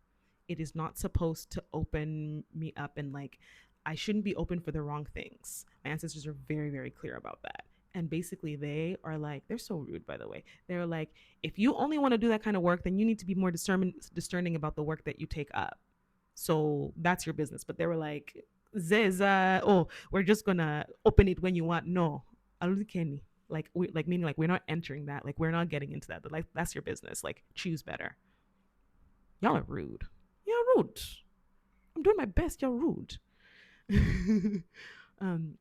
Speaker 1: It is not supposed to open me up and like, I shouldn't be open for the wrong things. My ancestors are very, very clear about that. And basically, they are like, they're so rude, by the way. They're like, if you only want to do that kind of work, then you need to be more discerning about the work that you take up. So that's your business. But they were like, Zeza, oh, we're just gonna open it when you want. No, Alukeni. Like we like meaning like we're not entering that. Like we're not getting into that. But like that's your business. Like choose better. Y'all are rude. You're rude. I'm doing my best. You're rude. um,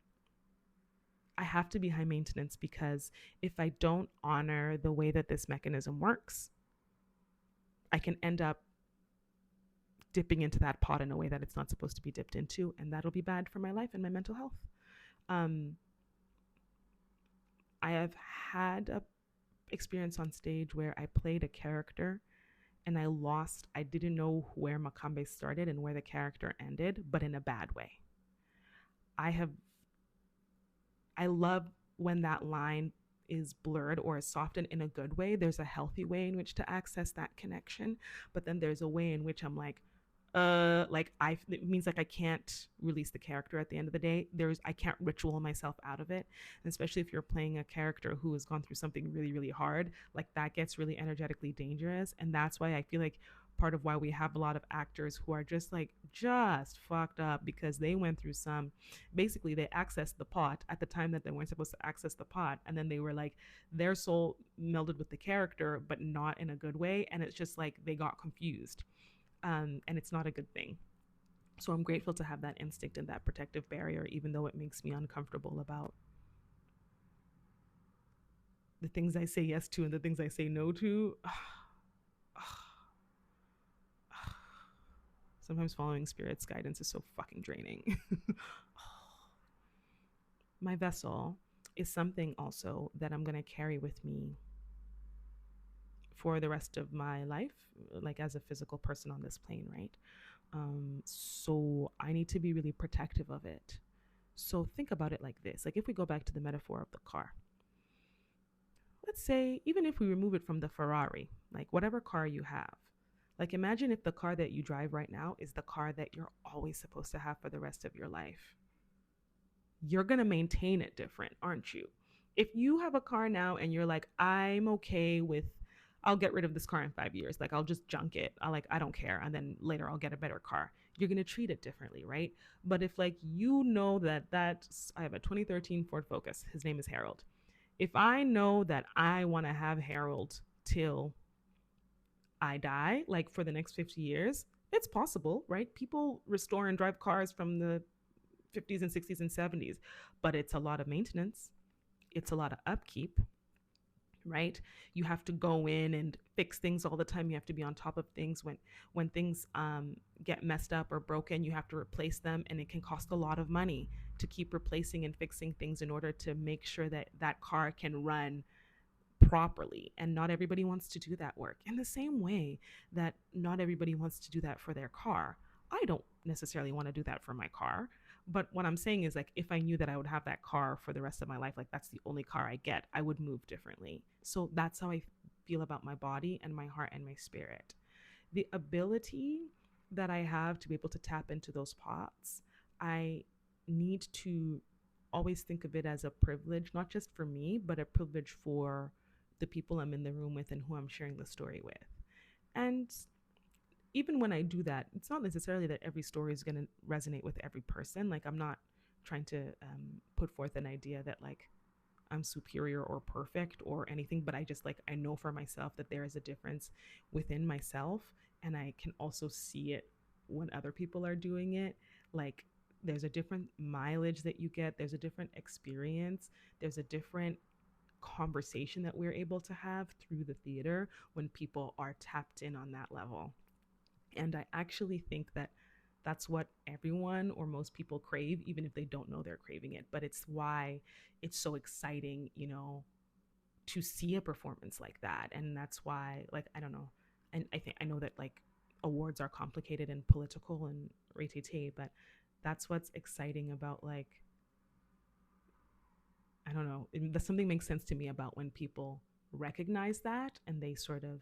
Speaker 1: I have to be high maintenance because if I don't honor the way that this mechanism works, I can end up dipping into that pot in a way that it's not supposed to be dipped into, and that'll be bad for my life and my mental health. Um, I have had a experience on stage where I played a character and I lost. I didn't know where Makambe started and where the character ended, but in a bad way. I have I love when that line is blurred or is softened in a good way. There's a healthy way in which to access that connection, but then there's a way in which I'm like it means like I can't release the character at the end of the day. I can't ritual myself out of it. And especially if you're playing a character who has gone through something really, really hard, like that gets really energetically dangerous. And that's why I feel like part of why we have a lot of actors who are just fucked up because they went through some, basically they accessed the pot at the time that they weren't supposed to access the pot, and then they were like, their soul melded with the character but not in a good way, and it's just like they got confused, and it's not a good thing. So I'm grateful to have that instinct and that protective barrier, even though it makes me uncomfortable about the things I say yes to and the things I say no to. Sometimes following spirit's guidance is so fucking draining. My vessel is something also that I'm going to carry with me for the rest of my life, like as a physical person on this plane, right? So I need to be really protective of it. So think about it like this. Like if we go back to the metaphor of the car, let's say, even if we remove it from the Ferrari, like whatever car you have, like imagine if the car that you drive right now is the car that you're always supposed to have for the rest of your life. you're going to maintain it different, aren't you? If you have a car now and you're like, I'm okay with, I'll get rid of this car in 5 years. Like, I'll just junk it. I don't care. And then later I'll get a better car. You're going to treat it differently, right? But if like, you know I have a 2013 Ford Focus. His name is Harold. If I know that I want to have Harold till I die, like for the next 50 years, it's possible, right? People restore and drive cars from the 50s and 60s and 70s, but it's a lot of maintenance. It's a lot of upkeep, right? You have to go in and fix things all the time. You have to be on top of things. When things get messed up or broken, you have to replace them, and it can cost a lot of money to keep replacing and fixing things in order to make sure that that car can run properly. And not everybody wants to do that work in the same way that not everybody wants to do that for their car. I don't necessarily want to do that for my car, but what I'm saying is, like, if I knew that I would have that car for the rest of my life, like that's the only car I get, I would move differently. So that's how I feel about my body and my heart and my spirit. The ability that I have to be able to tap into those pots, I need to always think of it as a privilege, not just for me, but a privilege for the people I'm in the room with and who I'm sharing the story with. And even when I do that, it's not necessarily that every story is going to resonate with every person. Like, I'm not trying to put forth an idea that like I'm superior or perfect or anything, but I just like, I know for myself that there is a difference within myself, and I can also see it when other people are doing it. Like, there's a different mileage that you get, there's a different experience, there's a different conversation that we're able to have through the theater when people are tapped in on that level. And I actually think that that's what everyone or most people crave, even if they don't know they're craving it. But it's why it's so exciting, to see a performance like that. And that's why, like, I don't know. And I know that like awards are complicated and political and rate, but that's what's exciting about, like, I don't know. Something makes sense to me about when people recognize that and they sort of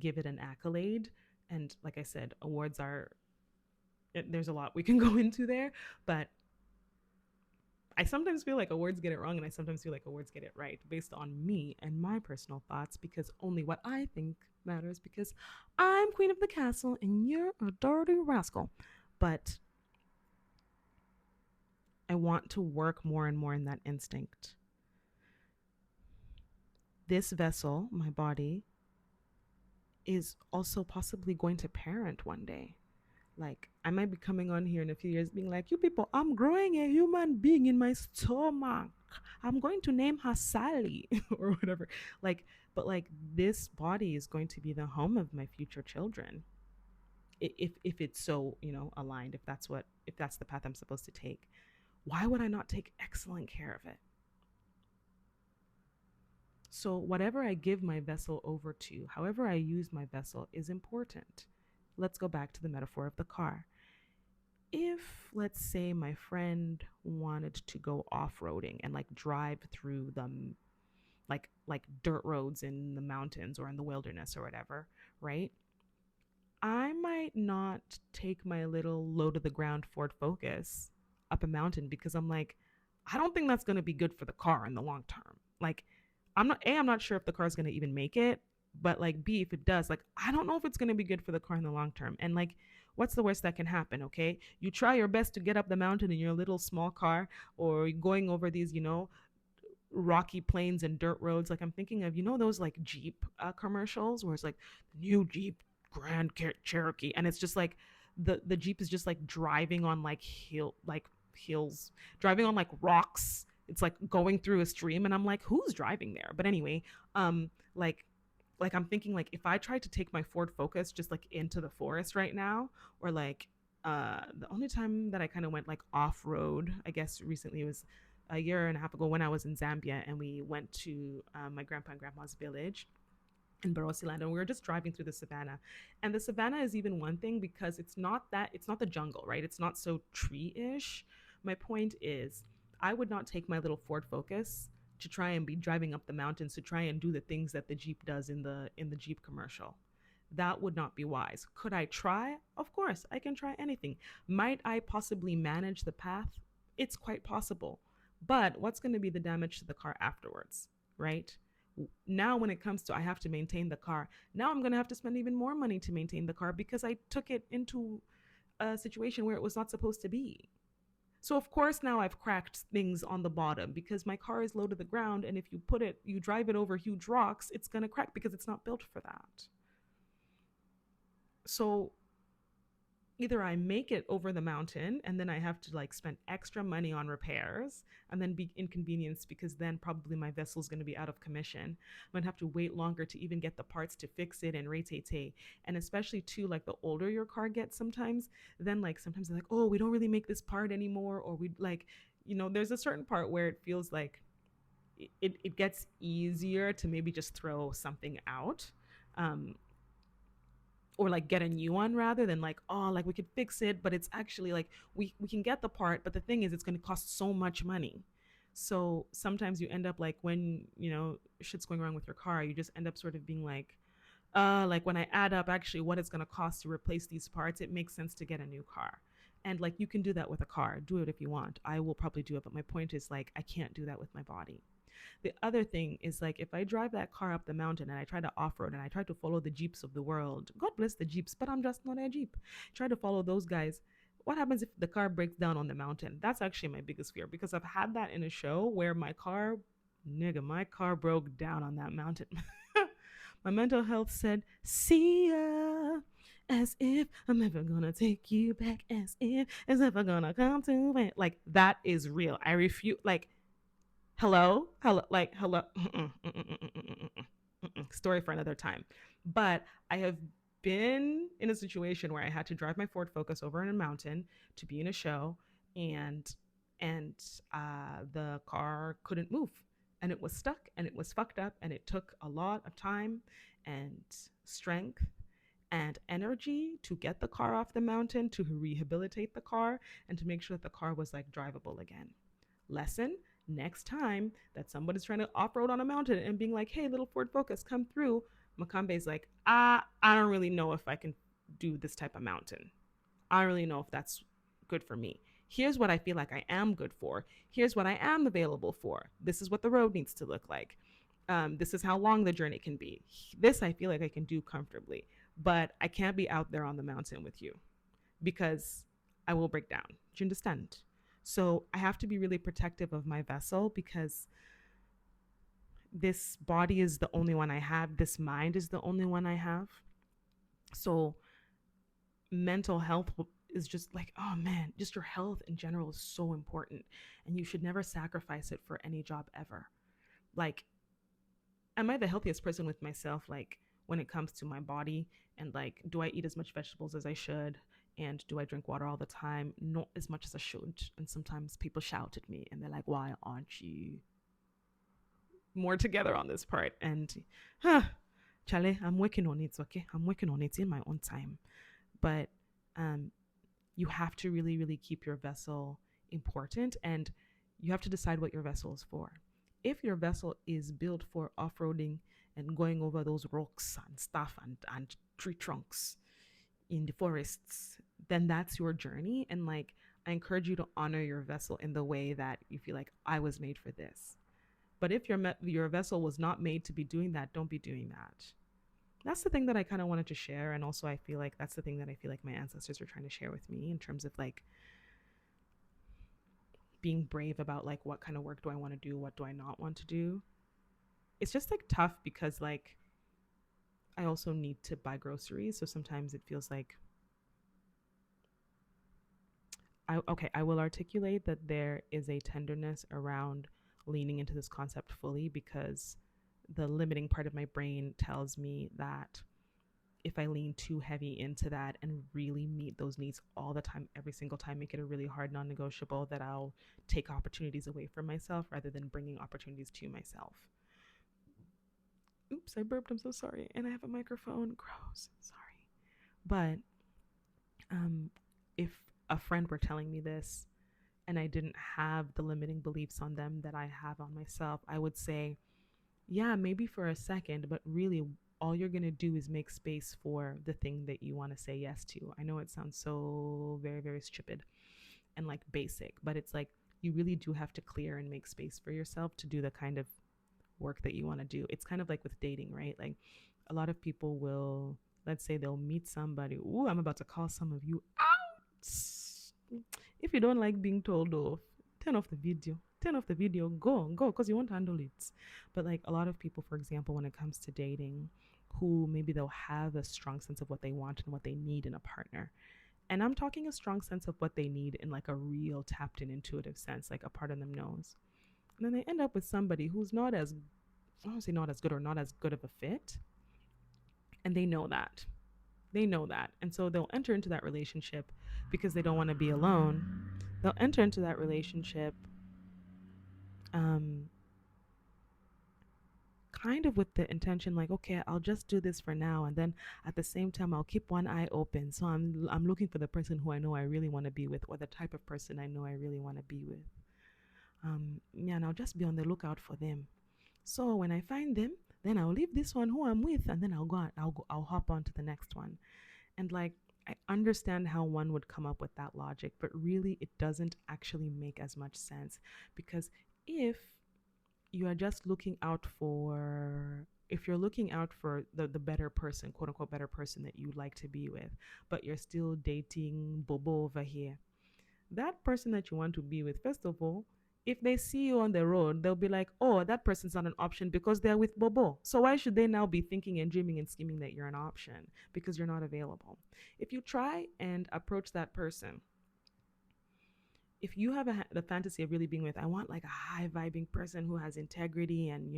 Speaker 1: give it an accolade. And like I said, awards are, there's a lot we can go into there, but I sometimes feel like awards get it wrong, and I sometimes feel like awards get it right based on me and my personal thoughts, because only what I think matters, because I'm queen of the castle and you're a dirty rascal. But I want to work more and more in that instinct. This vessel, my body, is also possibly going to parent one day. Like, I might be coming on here in a few years being like, you people, I'm growing a human being in my stomach. I'm going to name her Sally or whatever. Like, but like, this body is going to be the home of my future children. If it's so, aligned, if that's the path I'm supposed to take, why would I not take excellent care of it? So, whatever I give my vessel over to, however I use my vessel, is important. Let's go back to the metaphor of the car. If, let's say, my friend wanted to go off-roading and like drive through the like dirt roads in the mountains or in the wilderness or whatever, right? I might not take my little low to the ground Ford Focus up a mountain, because I'm like, I don't think that's going to be good for the car in the long term. Like, I'm not sure if the car is going to even make it, but like B, if it does, like, I don't know if it's going to be good for the car in the long term. And like, what's the worst that can happen? Okay, you try your best to get up the mountain in your little small car, or going over these, rocky plains and dirt roads. Like, I'm thinking of, those like Jeep commercials where it's like the new Jeep Grand Cherokee, and it's just like the Jeep is just like driving on like hills, driving on like rocks. It's like going through a stream, and I'm like, who's driving there? But anyway, um, like I'm thinking, like, if I tried to take my Ford Focus just like into the forest right now, or like the only time that I kind of went like off road, I guess recently, was a year and a half ago when I was in Zambia, and we went to my grandpa and grandma's village in Barosiland, and we were just driving through the savannah. And the savannah is even one thing, because it's not the jungle, right? It's not so tree-ish. My point is, I would not take my little Ford Focus to try and be driving up the mountains to try and do the things that the Jeep does in the Jeep commercial. That would not be wise. Could I try? Of course, I can try anything. Might I possibly manage the path? It's quite possible. But what's going to be the damage to the car afterwards, right? Now, when it comes to I have to maintain the car, now I'm going to have to spend even more money to maintain the car because I took it into a situation where it was not supposed to be. So of course now I've cracked things on the bottom because my car is low to the ground, and if you drive it over huge rocks, it's gonna crack because it's not built for that. So either I make it over the mountain and then I have to like spend extra money on repairs and then be inconvenienced because then probably my vessel is going to be out of commission. I'm going to have to wait longer to even get the parts to fix it and rate. And especially too, like the older your car gets sometimes, then like sometimes they're like, oh, we don't really make this part anymore. Or we like, there's a certain part where it feels like it gets easier to maybe just throw something out. Um, or like get a new one rather than like, oh, like we could fix it, but it's actually like we can get the part, but the thing is it's going to cost so much money. So sometimes you end up like when shit's going wrong with your car, you just end up sort of being like when I add up actually what it's going to cost to replace these parts, it makes sense to get a new car. And like you can do that with a car, do it if you want, I will probably do it, but my point is like I can't do that with my body. The other thing is like if I drive that car up the mountain and I try to off road and I try to follow the Jeeps of the world, God bless the Jeeps, but I'm just not a Jeep. Try to follow those guys. What happens if the car breaks down on the mountain? That's actually my biggest fear because I've had that in a show where my car broke down on that mountain. My mental health said, see ya. As if I'm never gonna take you back, as if I'm gonna come to it. Like, that is real. I refuse, like, hello, like hello. Story for another time. But I have been in a situation where I had to drive my Ford Focus over in a mountain to be in a show, and and the car couldn't move, and it was stuck, and it was fucked up, and it took a lot of time and strength and energy to get the car off the mountain, to rehabilitate the car, and to make sure that the car was like drivable again. Lesson: next time that somebody's trying to off-road on a mountain and being like, hey, little Ford Focus, come through, Makambe's like, I don't really know if I can do this type of mountain. I don't really know if that's good for me. Here's what I feel like I am good for. Here's what I am available for. This is what the road needs to look like. This is how long the journey can be. This I feel like I can do comfortably, but I can't be out there on the mountain with you because I will break down. Do you understand? So I have to be really protective of my vessel because this body is the only one I have. This mind is the only one I have. So mental health is just like, oh man, just your health in general is so important. And you should never sacrifice it for any job ever. Like, am I the healthiest person with myself? Like, when it comes to my body, and like, do I eat as much vegetables as I should? And do I drink water all the time? Not as much as I should. And sometimes people shout at me and they're like, why aren't you more together on this part? And, huh, Charlie, I'm working on it, okay? I'm working on it in my own time. But um, you have to really, really keep your vessel important, and you have to decide what your vessel is for. If your vessel is built for off-roading and going over those rocks and stuff and tree trunks in the forests, then that's your journey. And like, I encourage you to honor your vessel in the way that you feel like I was made for this. But if your vessel was not made to be doing that, don't be doing that. That's the thing that I kind of wanted to share. And also I feel like that's the thing that I feel like my ancestors are trying to share with me in terms of like being brave about like what kind of work do I want to do, what do I not want to do. It's just like tough because like I also need to buy groceries, so sometimes it feels like I will articulate that there is a tenderness around leaning into this concept fully because the limiting part of my brain tells me that if I lean too heavy into that and really meet those needs all the time, every single time, make it a really hard non negotiable, that I'll take opportunities away from myself rather than bringing opportunities to myself. Oops, I burped. I'm so sorry. And I have a microphone. Gross. Sorry. But if a friend were telling me this and I didn't have the limiting beliefs on them that I have on myself, I would say, yeah, maybe for a second, but really all you're going to do is make space for the thing that you want to say yes to. I know it sounds so very, very stupid and like basic, but it's like you really do have to clear and make space for yourself to do the kind of work that you want to do. It's kind of like with dating, right? Like a lot of people will, let's say they'll meet somebody. Ooh, I'm about to call some of you out. If you don't like being told off, turn off the video. Turn off the video. Go, because you won't handle it. But like a lot of people, for example, when it comes to dating, who maybe they'll have a strong sense of what they want and what they need in a partner. And I'm talking a strong sense of what they need in like a real tapped in intuitive sense, like a part of them knows. And then they end up with somebody who's not as, I don't say not as good or not as good of a fit. And they know that. They know that. And so they'll enter into that relationship because they don't want to be alone. They'll enter into that relationship um, kind of with the intention like, okay, I'll just do this for now, and then at the same time I'll keep one eye open. So I'm looking for the person who I know I really want to be with, or the type of person I know I really want to be with. Yeah, and I'll just be on the lookout for them. So when I find them, then I'll leave this one who I'm with, and then I'll hop on to the next one. And like, I understand how one would come up with that logic, but really it doesn't actually make as much sense, because if you are just looking out for, if you're looking out for the better person, quote unquote better person that you'd like to be with, but you're still dating Bobo over here, that person that you want to be with, first of all, if they see you on the road, they'll be like, oh, that person's not an option because they're with Bobo. So why should they now be thinking and dreaming and scheming that you're an option? Because you're not available. If you try and approach that person, if you have the fantasy of really being with, I want like a high vibing person who has integrity and,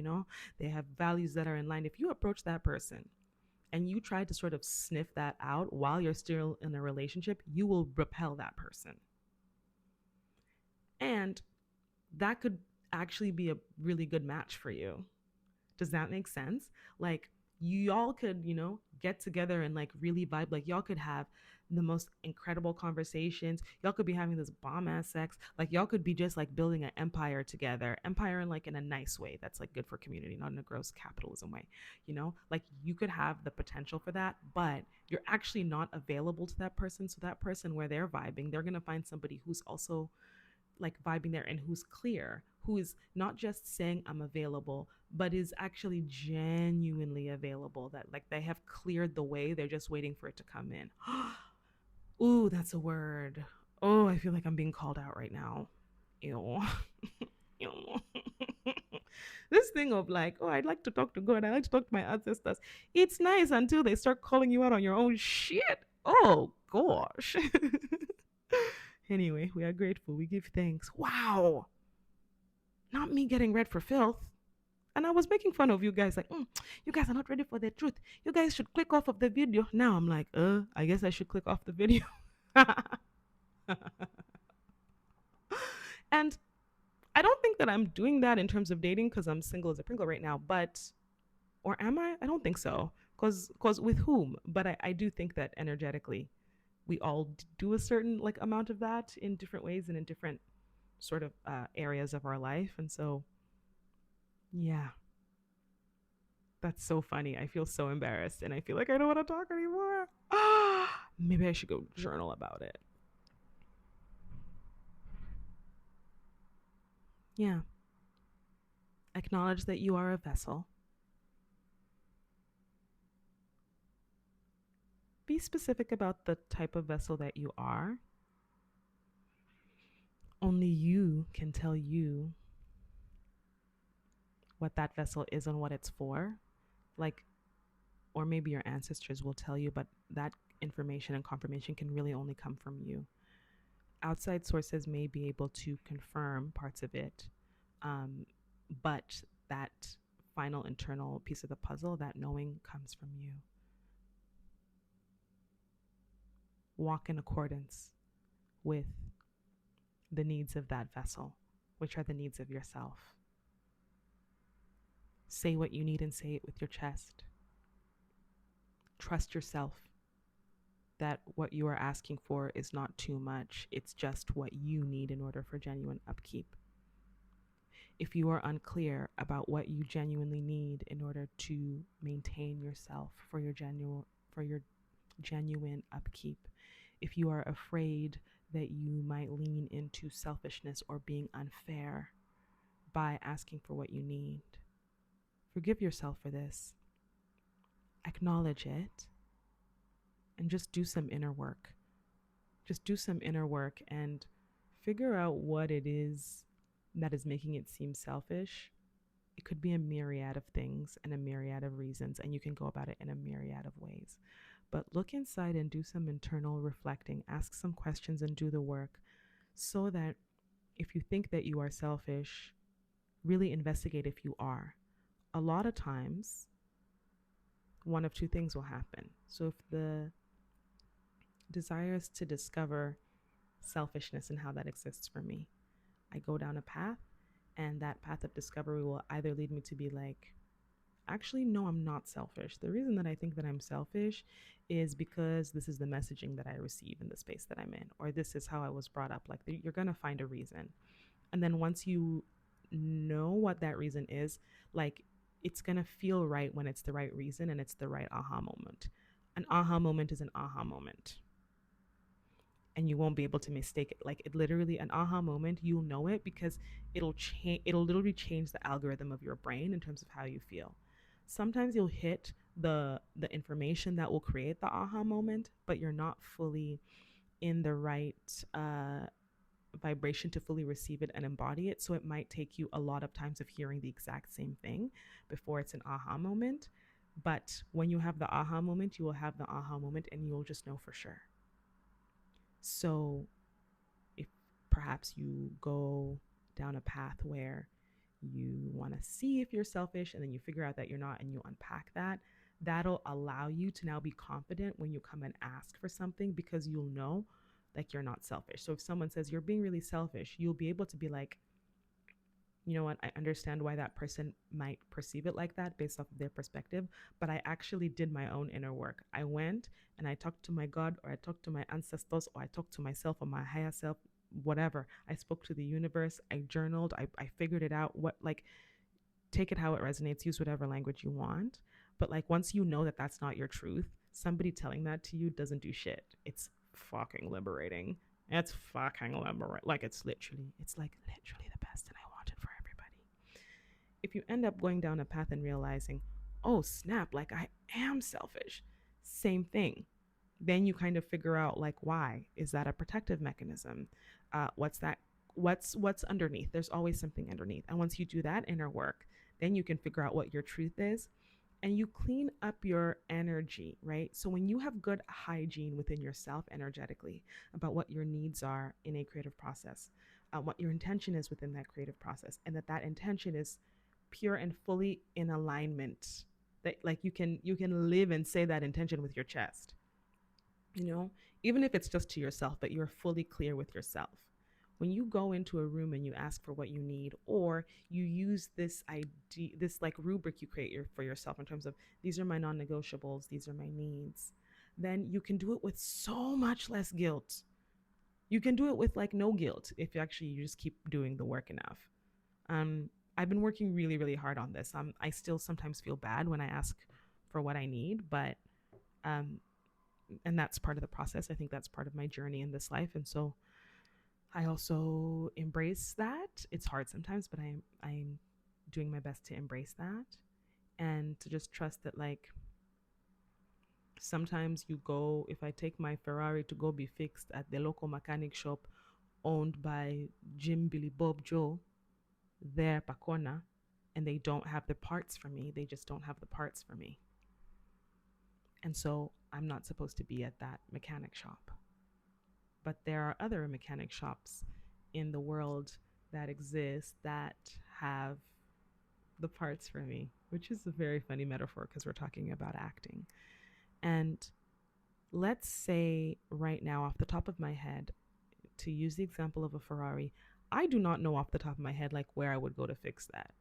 Speaker 1: they have values that are in line. If you approach that person and you try to sort of sniff that out while you're still in a relationship, you will repel that person. And that could actually be a really good match for you. Does that make sense? Like, y'all could, get together and like really vibe. Like, y'all could have the most incredible conversations. Y'all could be having this bomb ass sex. Like, y'all could be just like building an empire together. Empire in like in a nice way that's like good for community, not in a gross capitalism way. Like you could have the potential for that, but you're actually not available to that person. So that person, where they're vibing, they're gonna find somebody who's also like vibing there and who's clear, who is not just saying I'm available, but is actually genuinely available, that like they have cleared the way, they're just waiting for it to come in. Ooh, that's a word. Oh, I feel like I'm being called out right now. Ew. Ew. This thing of like, oh, I'd like to talk to God, I like to talk to my ancestors. It's nice until they start calling you out on your own shit. Oh gosh. Anyway, we are grateful. We give thanks. Wow. Not me getting read for filth. And I was making fun of you guys, like, you guys are not ready for the truth. You guys should click off of the video. Now I'm like, I guess I should click off the video. And I don't think that I'm doing that in terms of dating because I'm single as a Pringle right now, but, or am I? I don't think so. Because with whom? But I do think that energetically, we all do a certain like amount of that in different ways and in different sort of areas of our life. And so, yeah, that's so funny. I feel so embarrassed and I feel like I don't want to talk anymore. Maybe I should go journal about it. Yeah. Acknowledge that you are a vessel. Be specific about the type of vessel that you are. Only you can tell you what that vessel is and what it's for. Like, or maybe your ancestors will tell you, but that information and confirmation can really only come from you. Outside sources may be able to confirm parts of it, but that final internal piece of the puzzle, that knowing, comes from you. Walk in accordance with the needs of that vessel, which are the needs of yourself. Say what you need and say it with your chest. Trust yourself that what you are asking for is not too much. It's just what you need in order for genuine upkeep. If you are unclear about what you genuinely need in order to maintain yourself for your genuine upkeep, if you are afraid that you might lean into selfishness or being unfair by asking for what you need. Forgive yourself for this. Acknowledge it and just do some inner work. Just do some inner work and figure out what it is that is making it seem selfish. It could be a myriad of things and a myriad of reasons, and you can go about it in a myriad of ways. But look inside and do some internal reflecting, ask some questions and do the work so that if you think that you are selfish, really investigate if you are. A lot of times, one of two things will happen. So if the desire is to discover selfishness and how that exists for me, I go down a path, and that path of discovery will either lead me to be like, actually, no, I'm not selfish. The reason that I think that I'm selfish is because this is the messaging that I receive in the space that I'm in, or this is how I was brought up. Like, you're going to find a reason. And then once you know what that reason is, like, it's going to feel right when it's the right reason and it's the right aha moment. An aha moment is an aha moment, and you won't be able to mistake it. Like, it literally, an aha moment, you'll know it because it'll literally change the algorithm of your brain in terms of how you feel. Sometimes you'll hit the information that will create the aha moment, but you're not fully in the right vibration to fully receive it and embody it. So it might take you a lot of times of hearing the exact same thing before it's an aha moment. But when you have the aha moment, you will have the aha moment and you'll just know for sure. So if perhaps you go down a path where you want to see if you're selfish and then you figure out that you're not and you unpack that, that'll allow you to now be confident when you come and ask for something because you'll know like you're not selfish. So if someone says you're being really selfish, you'll be able to be like, you know what, I understand why that person might perceive it like that based off of their perspective, but I actually did my own inner work. I went and I talked to my God, or I talked to my ancestors, or I talked to myself or my higher self, whatever. I spoke to the universe, I journaled, I figured it out. What, like, take it how it resonates, use whatever language you want. But like, once you know that that's not your truth, somebody telling that to you doesn't do shit. It's fucking liberating. It's fucking liberating. Like, it's like literally the best, and I want it for everybody. If you end up going down a path and realizing, oh snap, like I am selfish, same thing. Then you kind of figure out like, why is that a protective mechanism? What's that? What's underneath? There's always something underneath. And once you do that inner work, then you can figure out what your truth is, and you clean up your energy, right? So when you have good hygiene within yourself energetically about what your needs are in a creative process, what your intention is within that creative process, and that intention is pure and fully in alignment, that like you can live and say that intention with your chest, you know, even if it's just to yourself, but you're fully clear with yourself. When you go into a room and you ask for what you need, or you use this idea, this like rubric you create for yourself in terms of these are my non-negotiables, these are my needs, then you can do it with so much less guilt. You can do it with like no guilt if you just keep doing the work enough. Um, I've been working really, really hard on this. I still sometimes feel bad when I ask for what I need, but um, and that's part of the process. I think that's part of my journey in this life, and so I also embrace that. It's hard sometimes, but I'm doing my best to embrace that and to just trust that, like, sometimes you go, if I take my Ferrari to go be fixed at the local mechanic shop owned by Jim Billy Bob Joe there Pacona, and they don't have the parts for me, they just don't have the parts for me. And so I'm not supposed to be at that mechanic shop. But there are other mechanic shops in the world that exist that have the parts for me, which is a very funny metaphor because we're talking about acting. And let's say right now, off the top of my head, to use the example of a Ferrari, I do not know off the top of my head like where I would go to fix that.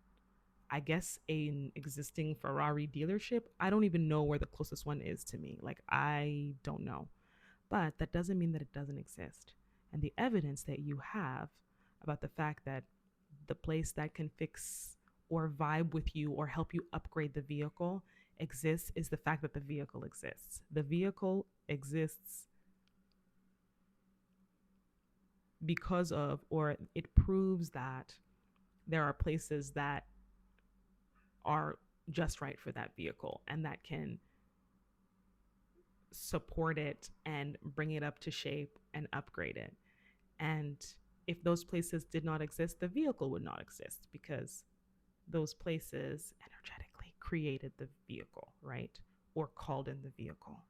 Speaker 1: I guess an existing Ferrari dealership. I don't even know where the closest one is to me. Like, I don't know. But that doesn't mean that it doesn't exist. And the evidence that you have about the fact that the place that can fix or vibe with you or help you upgrade the vehicle exists is the fact that the vehicle exists. The vehicle exists because of, or it proves that there are places that are just right for that vehicle and that can support it and bring it up to shape and upgrade it. And if those places did not exist, the vehicle would not exist because those places energetically created the vehicle, right? Or called in the vehicle.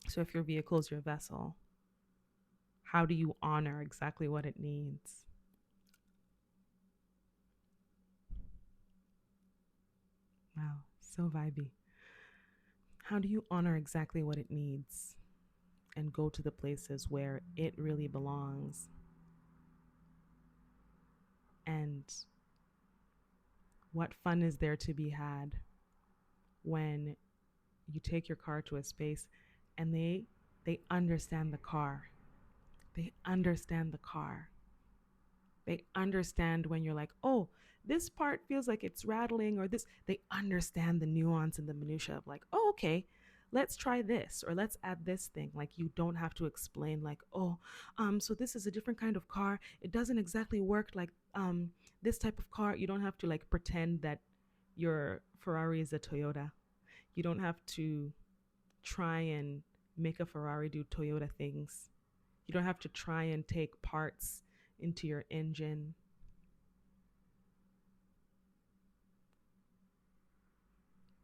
Speaker 1: So if your vehicle is your vessel, how do you honor exactly what it needs? Wow, so vibey. How do you honor exactly what it needs and go to the places where it really belongs? And what fun is there to be had when you take your car to a space and they understand the car. They understand the car. They understand when you're like, oh, this part feels like it's rattling, or this. They understand the nuance and the minutia of like, oh, okay, let's try this, or let's add this thing. Like you don't have to explain like, oh, so this is a different kind of car. It doesn't exactly work like this type of car. You don't have to like pretend that your Ferrari is a Toyota. You don't have to try and make a Ferrari do Toyota things. You don't have to try and take parts into your engine.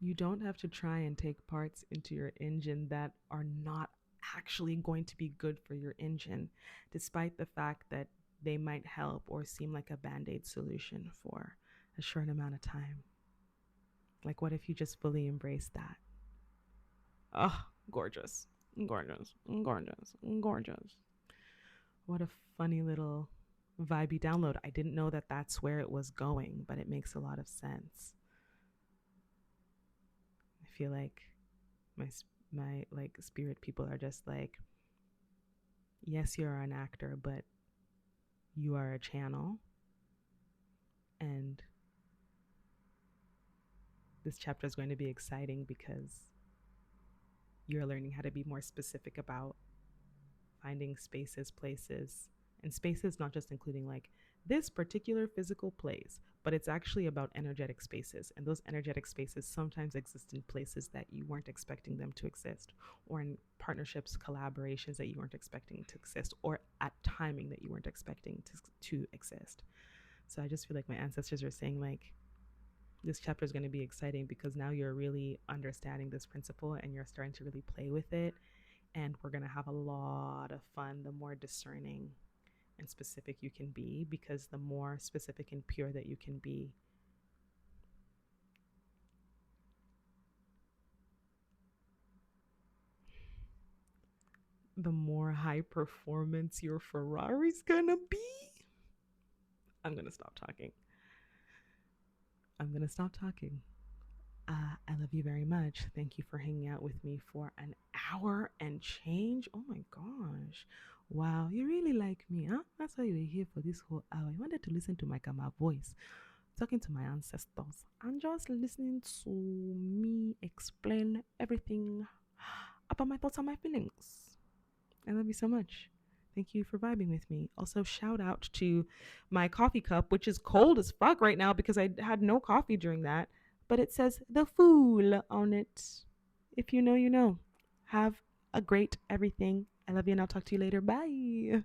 Speaker 1: You don't have to try and take parts into your engine that are not actually going to be good for your engine, despite the fact that they might help or seem like a band aid solution for a short amount of time. Like, what if you just fully embrace that? Oh, gorgeous, gorgeous, gorgeous, gorgeous. What a funny little vibey download. I didn't know that that's where it was going, but it makes a lot of sense. I feel like my my like spirit people are just like, yes, you're an actor, but you are a channel, and this chapter is going to be exciting because you're learning how to be more specific about finding spaces, places, and spaces, not just including like this particular physical place, but it's actually about energetic spaces. And those energetic spaces sometimes exist in places that you weren't expecting them to exist, or in partnerships, collaborations that you weren't expecting to exist, or at timing that you weren't expecting to exist. So I just feel like my ancestors are saying, like, this chapter is going to be exciting because now you're really understanding this principle and you're starting to really play with it, and we're going to have a lot of fun the more discerning and specific you can be, because the more specific and pure that you can be, the more high performance your Ferrari's going to be. I'm going to stop talking. I'm going to stop talking. I love you very much. Thank you for hanging out with me for an hour and change. Oh my gosh. Wow, you really like me, huh? That's why you were here for this whole hour. You wanted to listen to my Kama voice, talking to my ancestors, and just listening to me explain everything about my thoughts and my feelings. I love you so much. Thank you for vibing with me. Also, shout out to my coffee cup, which is cold as fuck right now because I had no coffee during that. But it says the fool on it. If you know, you know. Have a great everything. I love you and I'll talk to you later. Bye.